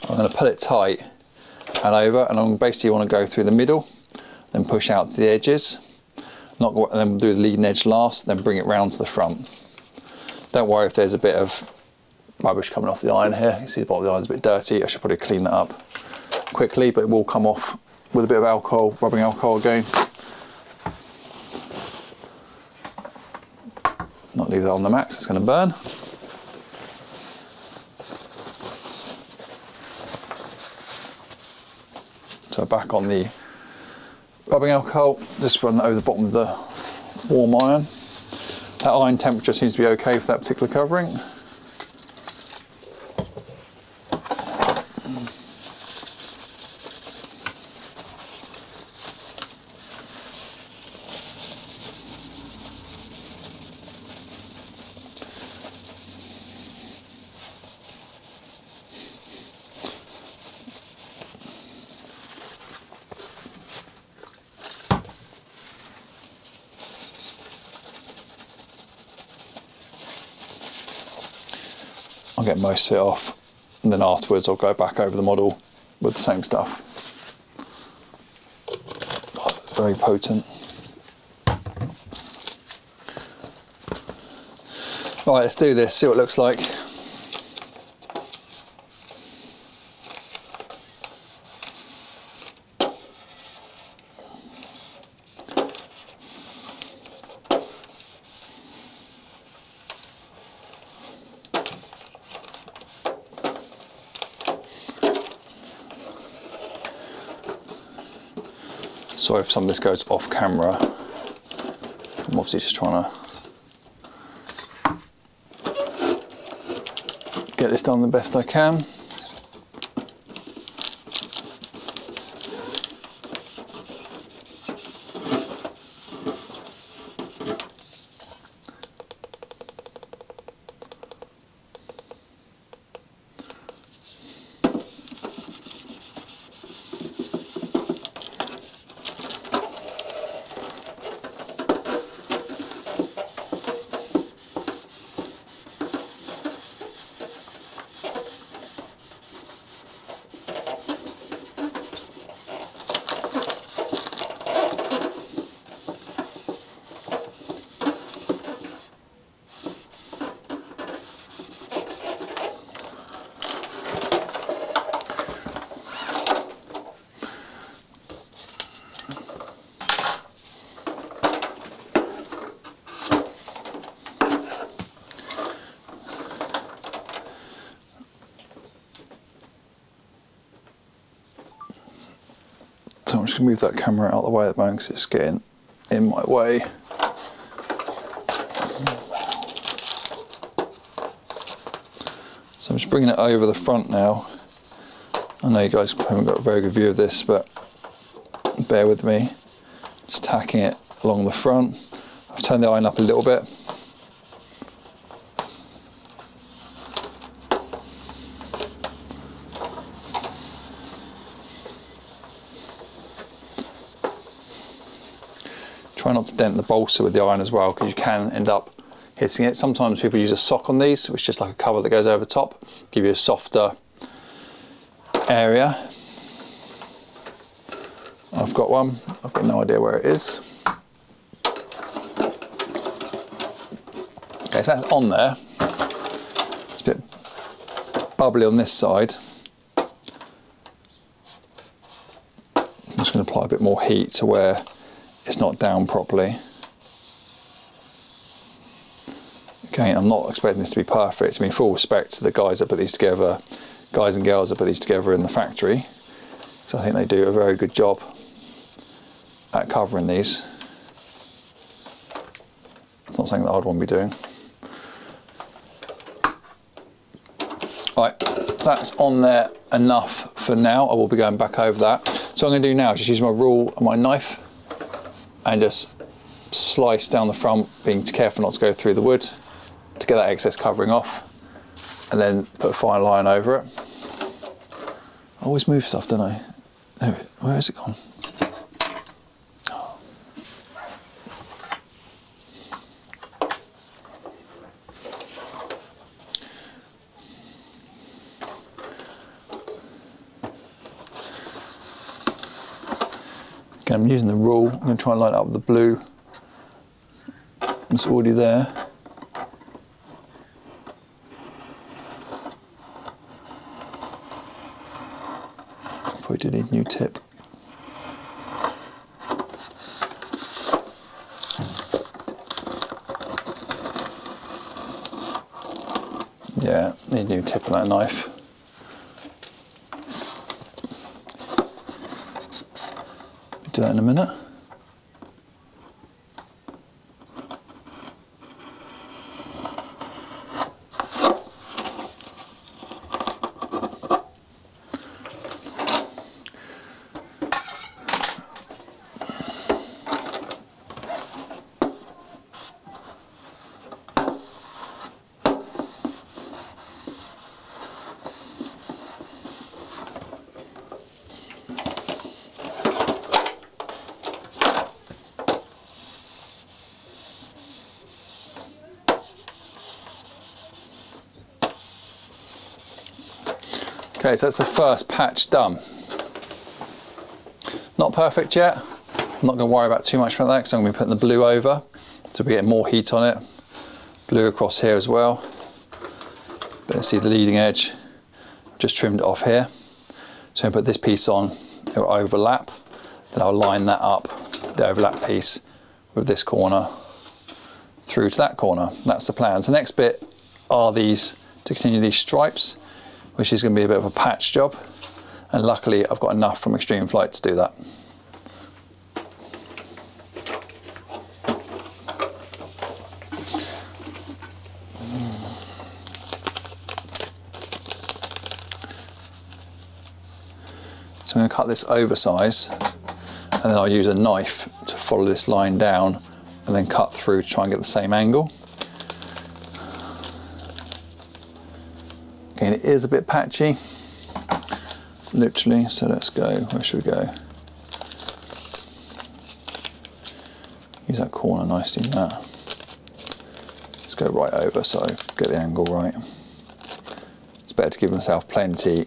A: I'm going to pull it tight and over, and I'm basically want to go through the middle, then push out to the edges, and then do the leading edge last, then bring it round to the front. Don't worry if there's a bit of rubbish coming off the iron here. You see the bottom of the iron's a bit dirty. I should probably clean that up quickly, but it will come off with a bit of alcohol, rubbing alcohol again. Not leave that on the max, it's going to burn. So back on the rubbing alcohol, just run that over the bottom of the warm iron. That iron temperature seems to be okay for that particular covering. I'll get most of it off, and then afterwards I'll go back over the model with the same stuff. Oh, it's very potent. Right, let's do this, see what it looks like. Sorry if some of this goes off camera. I'm obviously just trying to get this done the best I can. So I'm just going to move that camera out of the way at the moment because it's getting in my way. So I'm just bringing it over the front now. I know you guys haven't got a very good view of this, but bear with me. Just tacking it along the front. I've turned the iron up a little bit. Try not to dent the balsa with the iron as well, because you can end up hitting it. Sometimes people use a sock on these, which is just like a cover that goes over the top, give you a softer area. I've got one, I've got no idea where it is. Okay, so that's on there. It's a bit bubbly on this side. I'm just going to apply a bit more heat to where it's not down properly. Again, I'm not expecting this to be perfect. I mean, full respect to the guys that put these together, guys and girls that put these together in the factory. So I think they do a very good job at covering these. It's not something that I'd want to be doing. Right, that's on there enough for now. I will be going back over that. So what I'm going to do now is just use my rule and my knife and just slice down the front, being careful not to go through the wood, to get that excess covering off, and then put a fine line over it. I always move stuff, don't I? There, where has it gone? Oh. Again, I'm using the rule. I'm going to try and line it up with the blue. It's already there. Probably do need a new tip. Yeah, need a new tip on that knife. Do that in a minute. Okay, so that's the first patch done. Not perfect yet. I'm not going to worry about too much about that because I'm going to be putting the blue over, so we get more heat on it. Blue across here as well. But see the leading edge. Just trimmed it off here. So I'm going to put this piece on. It will overlap. Then I'll line that up, the overlap piece, with this corner through to that corner. That's the plan. So the next bit are these, to continue these stripes, which is going to be a bit of a patch job, and luckily I've got enough from Extreme Flight to do that. So I'm going to cut this oversize, and then I'll use a knife to follow this line down and then cut through to try and get the same angle. Again, it is a bit patchy, literally, so let's go. Where should we go? Use that corner nicely in that. Let's go right over so I get the angle right. It's better to give myself plenty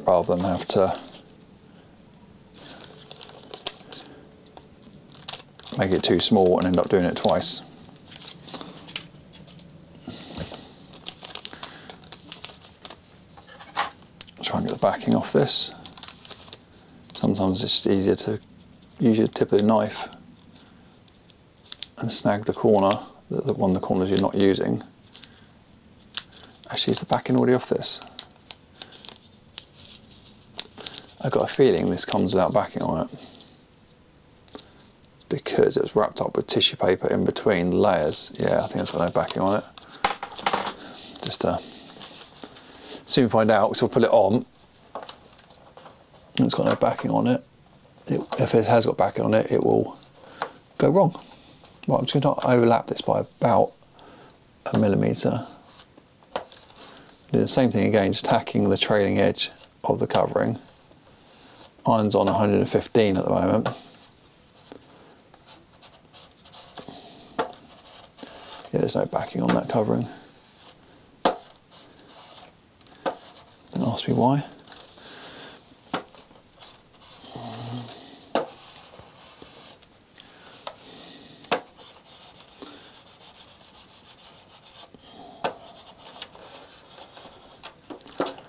A: rather than have to make it too small and end up doing it twice. Try and get the backing off this. Sometimes it's just easier to use your tip of the knife and snag the corner, the one of the corners you're not using. Actually, is the backing already off this? I've got a feeling this comes without backing on it, because it was wrapped up with tissue paper in between layers. Yeah, I think it's got no backing on it. Just soon find out, so we'll put it on. It's got no backing on it. If it has got backing on it, it will go wrong. Right, I'm just going to overlap this by about 1 millimetre. Do the same thing again, just tacking the trailing edge of the covering. Iron's on 115 at the moment. Yeah, there's no backing on that covering. Don't ask me why.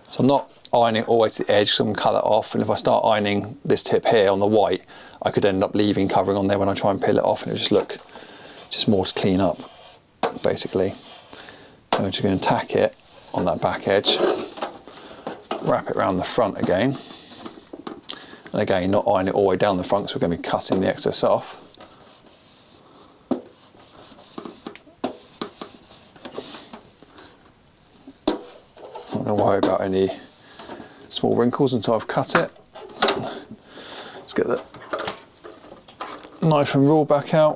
A: So I'm not ironing it all the way to the edge because I'm going to cut that off, and if I start ironing this tip here on the white, I could end up leaving covering on there when I try and peel it off, and it just look just more to clean up, basically. I'm just going to tack it on that back edge, wrap it around the front again, and again not iron it all the way down the front, so we're going to be cutting the excess off. Not going to worry about any small wrinkles until I've cut it. Let's get the knife and rule back out.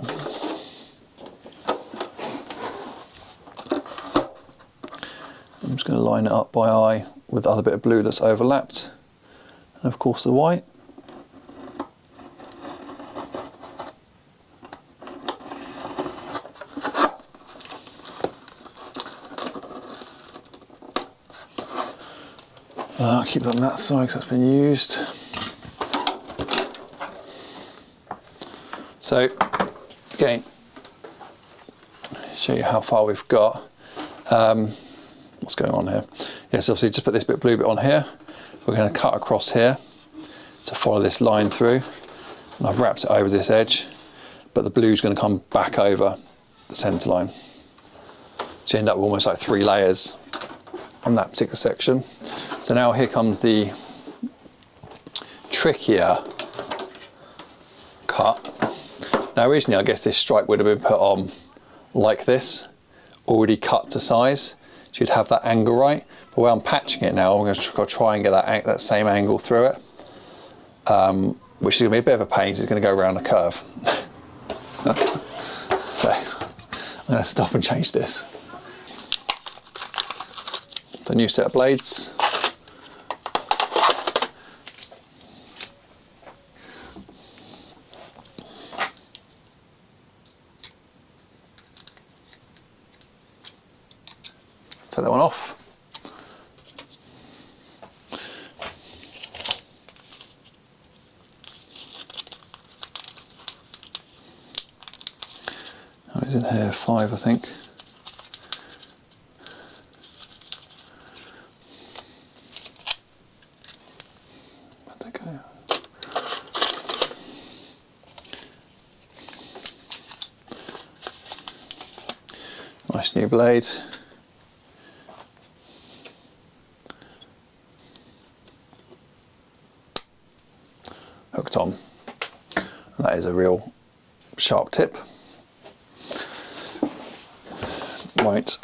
A: I'm just going to line it up by eye with the other bit of blue that's overlapped, and of course the white. I'll keep that on that side because that's been used. So again, show you how far we've got. What's going on here? Yes, obviously just put this blue bit on here. We're going to cut across here to follow this line through. And I've wrapped it over this edge, but the blue's going to come back over the centre line. So you end up with almost like 3 layers on that particular section. So now here comes the trickier cut. Now originally I guess this stripe would have been put on like this, already cut to size, so you'd have that angle right. But where I'm patching it now, I'm going to try and get that same angle through it, which is going to be a bit of a pain, so it's going to go around a curve. So I'm going to stop and change this. The new set of blades. Take that one off. Oh, it's in here 5, I think. Where'd they go? Nice new blade. Hooked on, and that is a real sharp tip. Right,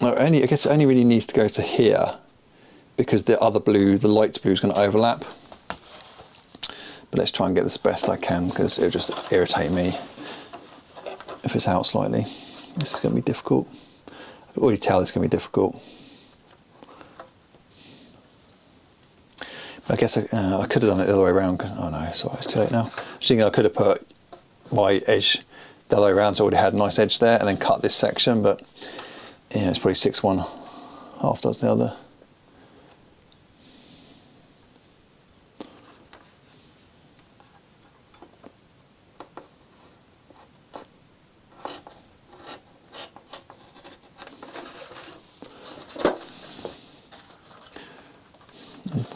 A: now I guess it only really needs to go to here because the other blue, the light blue, is going to overlap. But let's try and get this best I can, because it'll just irritate me if it's out slightly. This is going to be difficult. I can already tell it's going to be difficult. I guess I could have done it the other way around. Oh no, sorry, it's too late now. I was thinking I could have put my edge the other way around, so I already had a nice edge there, and then cut this section, but yeah, it's probably 6 1, half does the other.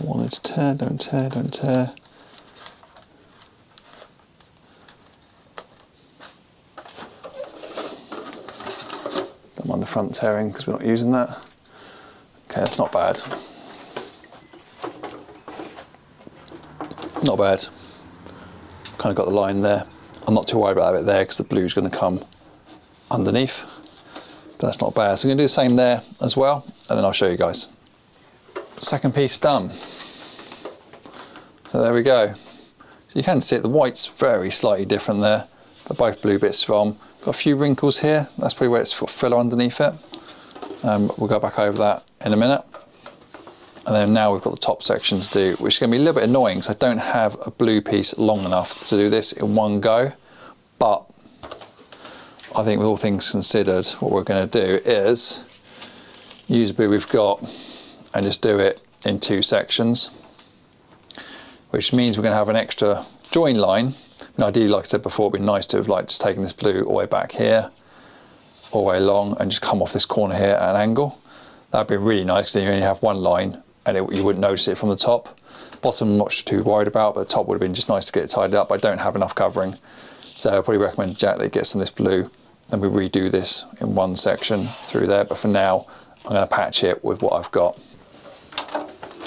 A: One is tear, don't tear, don't tear. Don't mind the front tearing because we're not using that. Okay, that's not bad. Not bad. Kind of got the line there. I'm not too worried about it there because the blue's going to come underneath. But that's not bad. So I'm going to do the same there as well, and then I'll show you guys. Second piece done. So there we go. So you can see it, the white's very slightly different there, but both blue bits from. Got a few wrinkles here, that's probably where it's got filler underneath it. We'll go back over that in a minute. And then now we've got the top section to do, which is going to be a little bit annoying because I don't have a blue piece long enough to do this in one go. But I think with all things considered, what we're going to do is use the blue we've got and just do it in 2 sections, which means we're going to have an extra join line. And ideally, like I said before, it'd be nice to have like just taken this blue all the way back here, all the way along, and just come off this corner here at an angle. That'd be really nice because then you only have one line and you wouldn't notice it from the top. Bottom I'm not too worried about, but the top would have been just nice to get it tidied up. I don't have enough covering, so I'd probably recommend Jack that he gets some of this blue and we redo this in one section through there. But for now, I'm going to patch it with what I've got.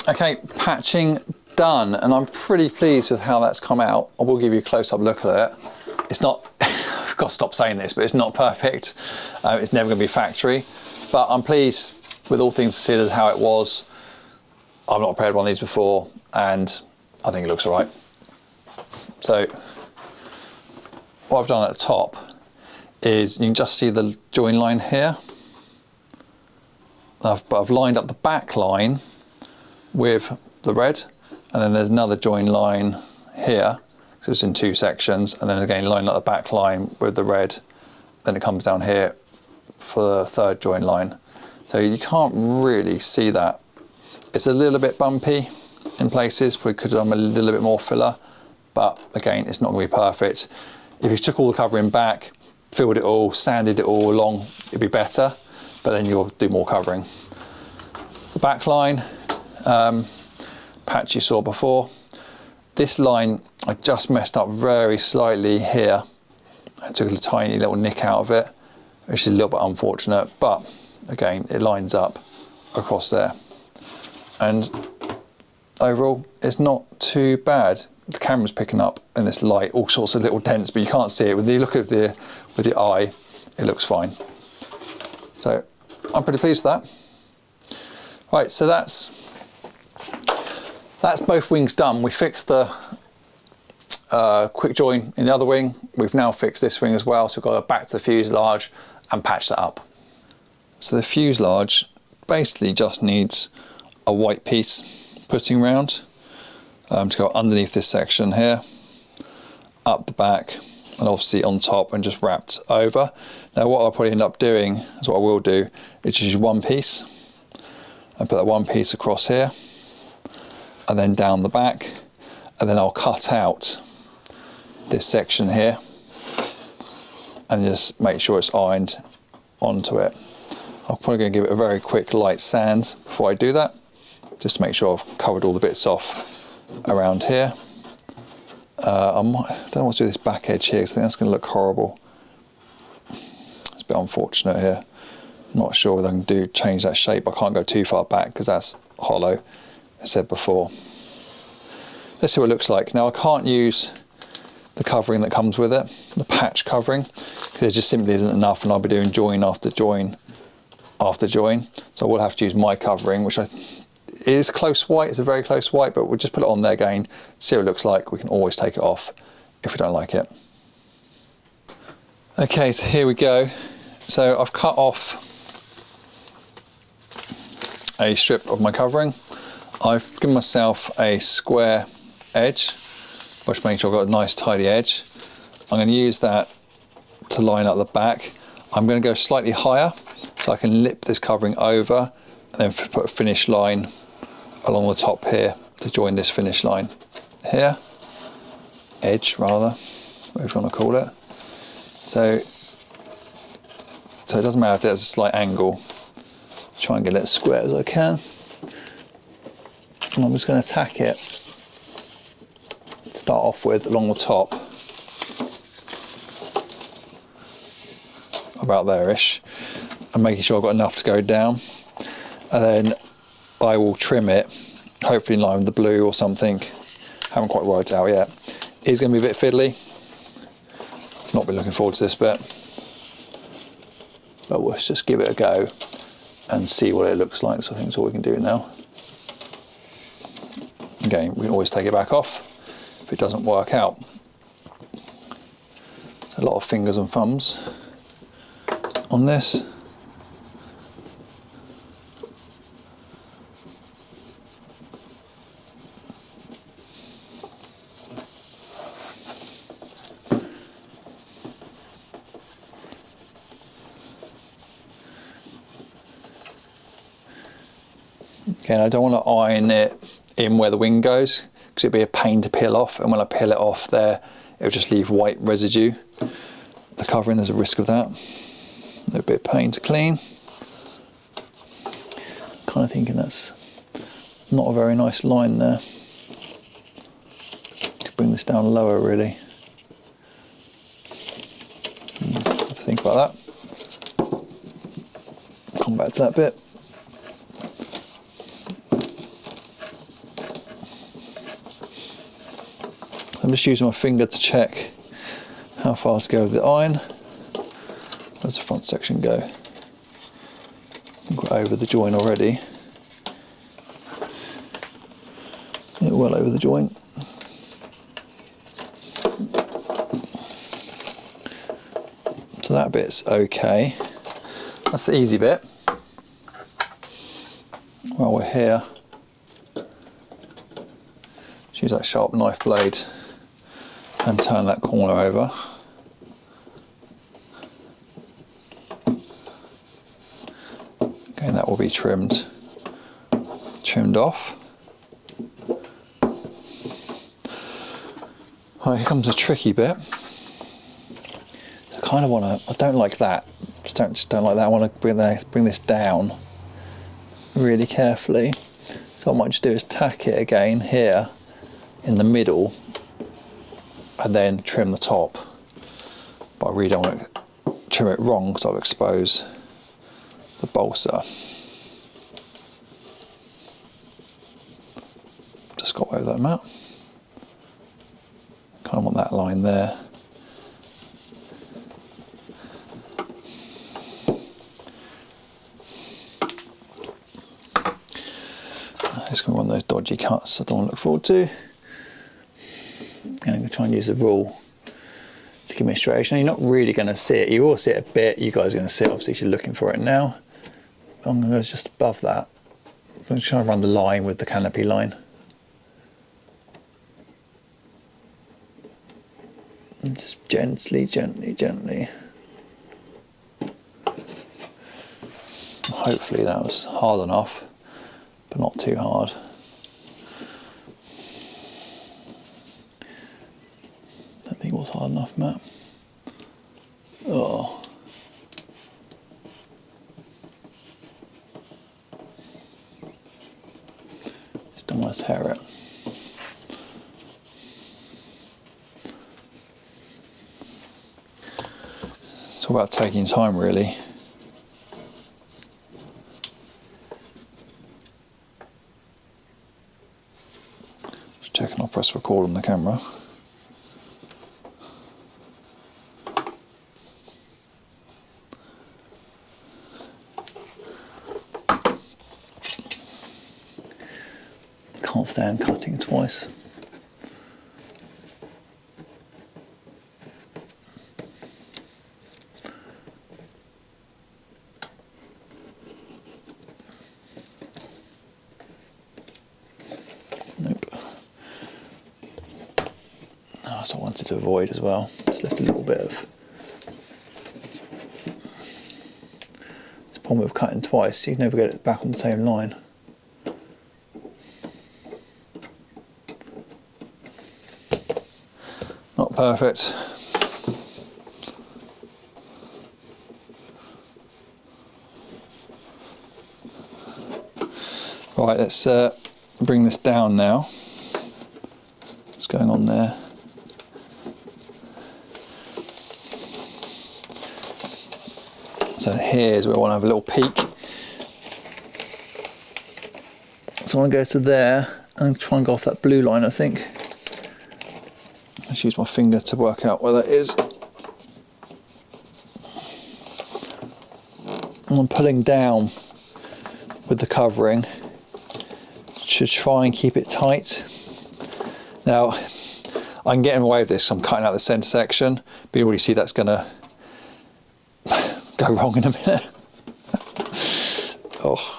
A: Okay, patching done, and I'm pretty pleased with how that's come out. I will give you a close-up look at it. It's not, I've got to stop saying this, but it's not perfect. It's never going to be factory, but I'm pleased with all things considered how it was. I've not prepared one of these before, and I think it looks all right. So what I've done at the top is you can just see the join line here. I've lined up the back line with the red, and then there's another join line here, so it's in 2 sections, and then again line up the back line with the red, then it comes down here for the 3rd join line. So you can't really see that. It's a little bit bumpy in places, we could have done a little bit more filler, but again, it's not going to be perfect. If you took all the covering back, filled it all, sanded it all along, it'd be better, but then you'll do more covering. The back line, patch you saw before. This line, I just messed up very slightly here. I took a tiny little nick out of it, which is a little bit unfortunate, but again, it lines up across there. And overall, it's not too bad. The camera's picking up in this light all sorts of little dents, but you can't see it. When you look at with the eye, it looks fine. So I'm pretty pleased with that. Right, so that's both wings done. We fixed the quick join in the other wing. We've now fixed this wing as well, so we've got to go back to the fuselage and patch that up. So the fuselage basically just needs a white piece putting round to go underneath this section here, up the back, and obviously on top, and just wrapped over. Now what I'll probably end up doing is what I will do is just use one piece and put that one piece across here and then down the back, and then I'll cut out this section here and just make sure it's ironed onto it. I'm probably going to give it a very quick light sand before I do that, just to make sure I've covered all the bits off around here. I don't know what to do with this back edge here, because I think that's going to look horrible. It's a bit unfortunate here. I'm not sure whether I can change that shape. I can't go too far back because that's hollow, as I said before. Let's see what it looks like. Now I can't use the covering that comes with it, the patch covering, because it just simply isn't enough, and I'll be doing join after join after join. So I will have to use my covering, which is close white. It's a very close white, but we'll just put it on there again, see what it looks like. We can always take it off if we don't like it. Okay, so here we go. So I've cut off a strip of my covering. I've given myself a square edge, which makes sure I've got a nice tidy edge. I'm going to use that to line up the back. I'm going to go slightly higher so I can lip this covering over and then put a finish line along the top here to join this finish line here, edge rather, whatever you want to call it. So it doesn't matter if there's a slight angle. Try and get it as square as I can. And I'm just going to tack it, start off with along the top, about there-ish, and making sure I've got enough to go down. And then I will trim it, hopefully in line with the blue or something. Haven't quite worked it out yet. It's going to be a bit fiddly. Not been looking forward to this bit, but let's just give it a go and see what it looks like. So I think that's all we can do now. Again, we can always take it back off if it doesn't work out. There's a lot of fingers and thumbs on this. Again, I don't want to iron it in where the wing goes, because it'd be a pain to peel off, and when I peel it off there, it'll just leave white residue. The covering, there's a risk of that. A little bit of pain to clean. Kind of thinking that's not a very nice line there. To bring this down lower, really. Have to think about that. Come back to that bit. I'm just using my finger to check how far to go with the iron. Where's the front section go? I think we're over the joint already. Yeah, well over the joint. So that bit's okay. That's the easy bit. While we're here, just use that sharp knife blade and turn that corner over. Okay, that will be trimmed off. Right, here comes the tricky bit. I kind of want to, I don't like that, just don't like that. I want to bring this down really carefully. So what I might just do is tack it again here in the middle and then trim the top. But I really don't want to trim it wrong because I'll expose the balsa. Just got away with that amount. Kind of want that line there. It's going to be one of those dodgy cuts I don't want to look forward to. And I'm going to try and use the rule to give me a straight. Now, you're not really going to see it. You will see it a bit. You guys are going to see it, obviously, if you're looking for it now. I'm going to go just above that. I'm going to try and run the line with the canopy line. And just gently, gently, gently. Hopefully that was hard enough, but not too hard. I don't think it was hard enough, Matt. Oh. Just don't want to tear it. It's all about taking time, really. Just checking I'll press record on the camera. Can't stand cutting twice. Nope. That's what I wanted to avoid as well. Just left a little bit of. It's the problem with cutting twice, you can never get it back on the same line. Not perfect. Right, let's bring this down now. What's going on there? So here's where I want to have a little peek. So I want to go to there and try and go off that blue line, I think. Let's use my finger to work out where that is. And I'm pulling down with the covering to try and keep it tight. Now, I'm getting away with this, I'm cutting out the centre section, but you already see that's going to go wrong in a minute. Oh.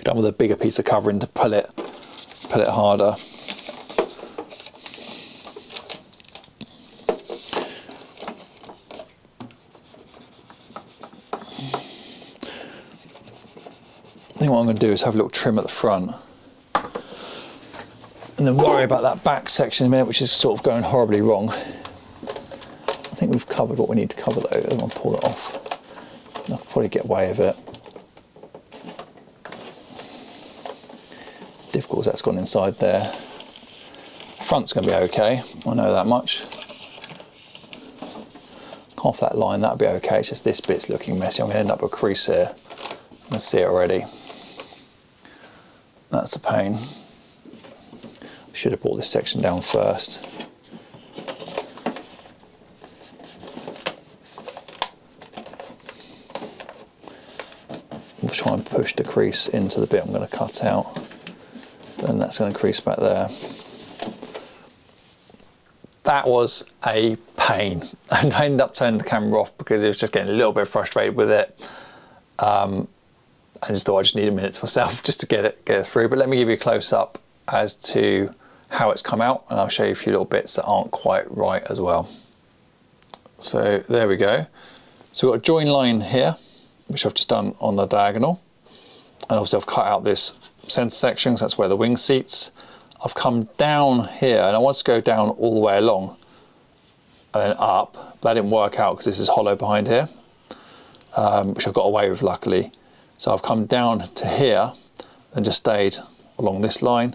A: Done with a bigger piece of covering to pull it harder. I think what I'm going to do is have a little trim at the front and then worry about that back section in a minute, which is sort of going horribly wrong. I think we've covered what we need to cover though. I'm going to pull it off. I'll probably get away with it. Difficult as that's gone inside there. Front's going to be okay, I know that much. Off that line, that'll be okay. It's just this bit's looking messy. I'm going to end up with a crease here. I can see it already. That's a pain. I should have brought this section down first. We'll try and push the crease into the bit I'm going to cut out. And that's going to crease back there. That was a pain. And I ended up turning the camera off because it was just getting a little bit frustrated with it. I just thought I just need a minute to myself just to get it through. But let me give you a close up as to how it's come out, and I'll show you a few little bits that aren't quite right as well. So there we go. So we've got a join line here, which I've just done on the diagonal. And obviously I've cut out this centre section, so that's where the wing seats. I've come down here, and I want to go down all the way along and then up. That didn't work out because this is hollow behind here, which I got away with luckily. So I've come down to here and just stayed along this line,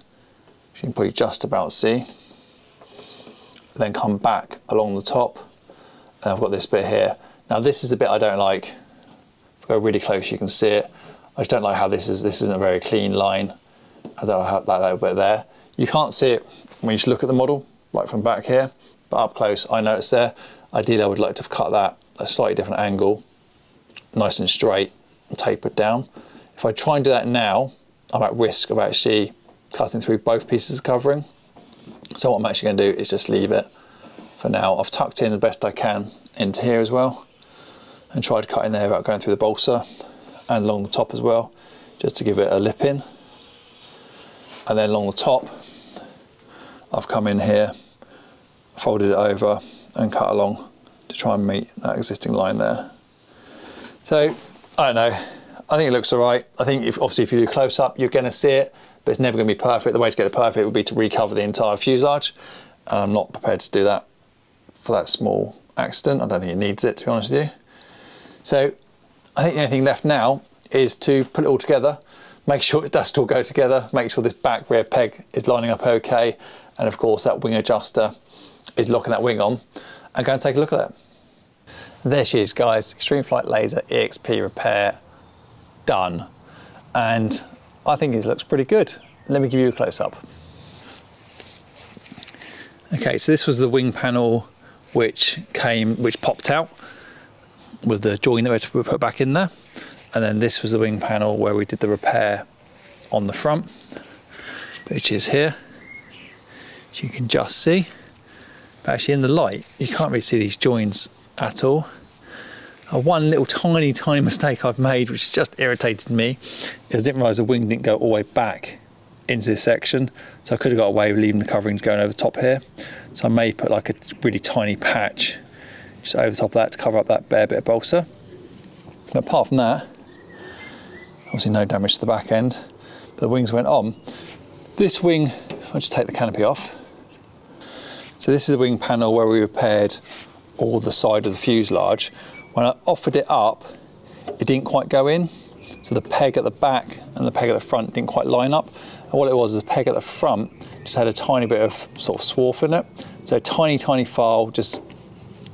A: which you can probably just about see. Then come back along the top, and I've got this bit here. Now this is the bit I don't like. If I go really close you can see it. I just don't like how this isn't a very clean line. I don't like that little bit there. You can't see it when you just look at the model, like from back here, but up close I noticed there. Ideally I would like to have cut that at a slightly different angle, nice and straight and tapered down. If I try and do that now, I'm at risk of actually cutting through both pieces of covering. So what I'm actually going to do is just leave it for now. I've tucked in the best I can into here as well, and tried to cut in there without going through the balsa, and along the top as well, just to give it a lip in. And then along the top, I've come in here, folded it over and cut along to try and meet that existing line there. So, I don't know, I think it looks all right. I think obviously if you do close up, you're gonna see it, but it's never gonna be perfect. The way to get it perfect would be to recover the entire fuselage. And I'm not prepared to do that for that small accident. I don't think it needs it, to be honest with you. So, I think the only thing left now is to put it all together, make sure it does all go together, make sure this back rear peg is lining up okay, and of course that wing adjuster is locking that wing on, and go and take a look at it. There she is, guys, Extreme Flight Laser EXP repair done, and I think it looks pretty good. Let me give you a close-up. Okay, so this was the wing panel which popped out with the join that we put back in there. And then this was the wing panel where we did the repair on the front, which is here, as you can just see. But actually in the light, you can't really see these joins at all. One little tiny mistake I've made, which just irritated me, is I didn't realise the wing didn't go all the way back into this section. So I could have got away with leaving the coverings going over the top here. So I may put like a really tiny patch just over the top of that to cover up that bare bit of balsa. But apart from that, obviously no damage to the back end, but the wings went on. This wing, I'll just take the canopy off. So this is the wing panel where we repaired all the side of the fuselage. When I offered it up, it didn't quite go in. So the peg at the back and the peg at the front didn't quite line up. And what it was is the peg at the front just had a tiny bit of sort of swarf in it. So tiny file, just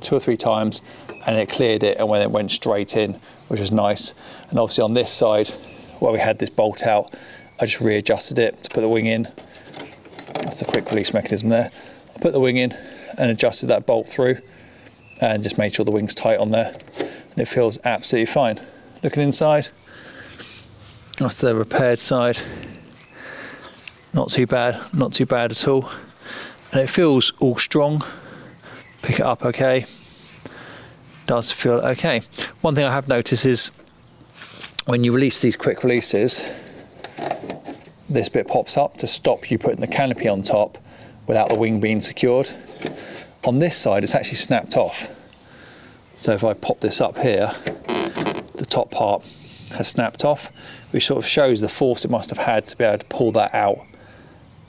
A: 2 or 3 times, and it cleared it, and when it went straight in, which was nice. And obviously on this side, where we had this bolt out, I just readjusted it to put the wing in. That's the quick release mechanism there. I put the wing in and adjusted that bolt through, and just made sure the wing's tight on there, and it feels absolutely fine. Looking inside, that's the repaired side. Not too bad at all. And it feels all strong. Pick it up okay. Does feel okay. One thing I have noticed is when you release these quick releases, this bit pops up to stop you putting the canopy on top without the wing being secured. On this side, it's actually snapped off. So if I pop this up here, the top part has snapped off, which sort of shows the force it must have had to be able to pull that out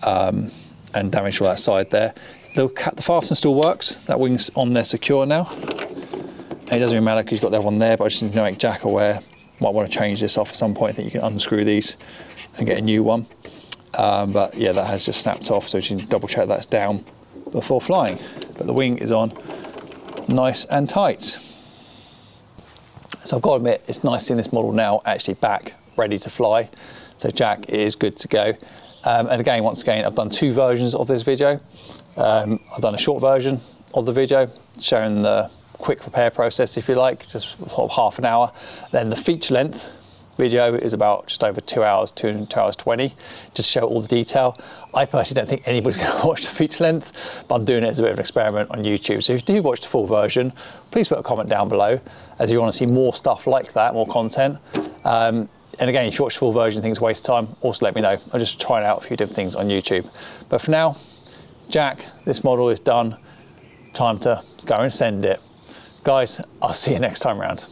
A: and damage all that side there. The fastener still works. That wing's on there secure now. And it doesn't really matter because you've got that one there, but I just need to make Jack aware. Might want to change this off at some point. I think you can unscrew these and get a new one. But yeah, that has just snapped off, so you can double check that's down before flying. But the wing is on nice and tight. So I've got to admit, it's nice seeing this model now actually back, ready to fly. So Jack is good to go. And again, once again, I've done 2 versions of this video. I've done a short version of the video showing the quick repair process, if you like, just sort of half an hour. Then the feature length video is about just over 2 hours, 2 hours 20, just show all the detail. I personally don't think anybody's going to watch the feature length, but I'm doing it as a bit of an experiment on YouTube. So if you do watch the full version, please put a comment down below as you want to see more stuff like that, more content. And again, if you watch the full version and think it's a waste of time, also let me know. I'm just trying out a few different things on YouTube. But for now, Jack, this model is done. Time to go and send it. Guys, I'll see you next time round.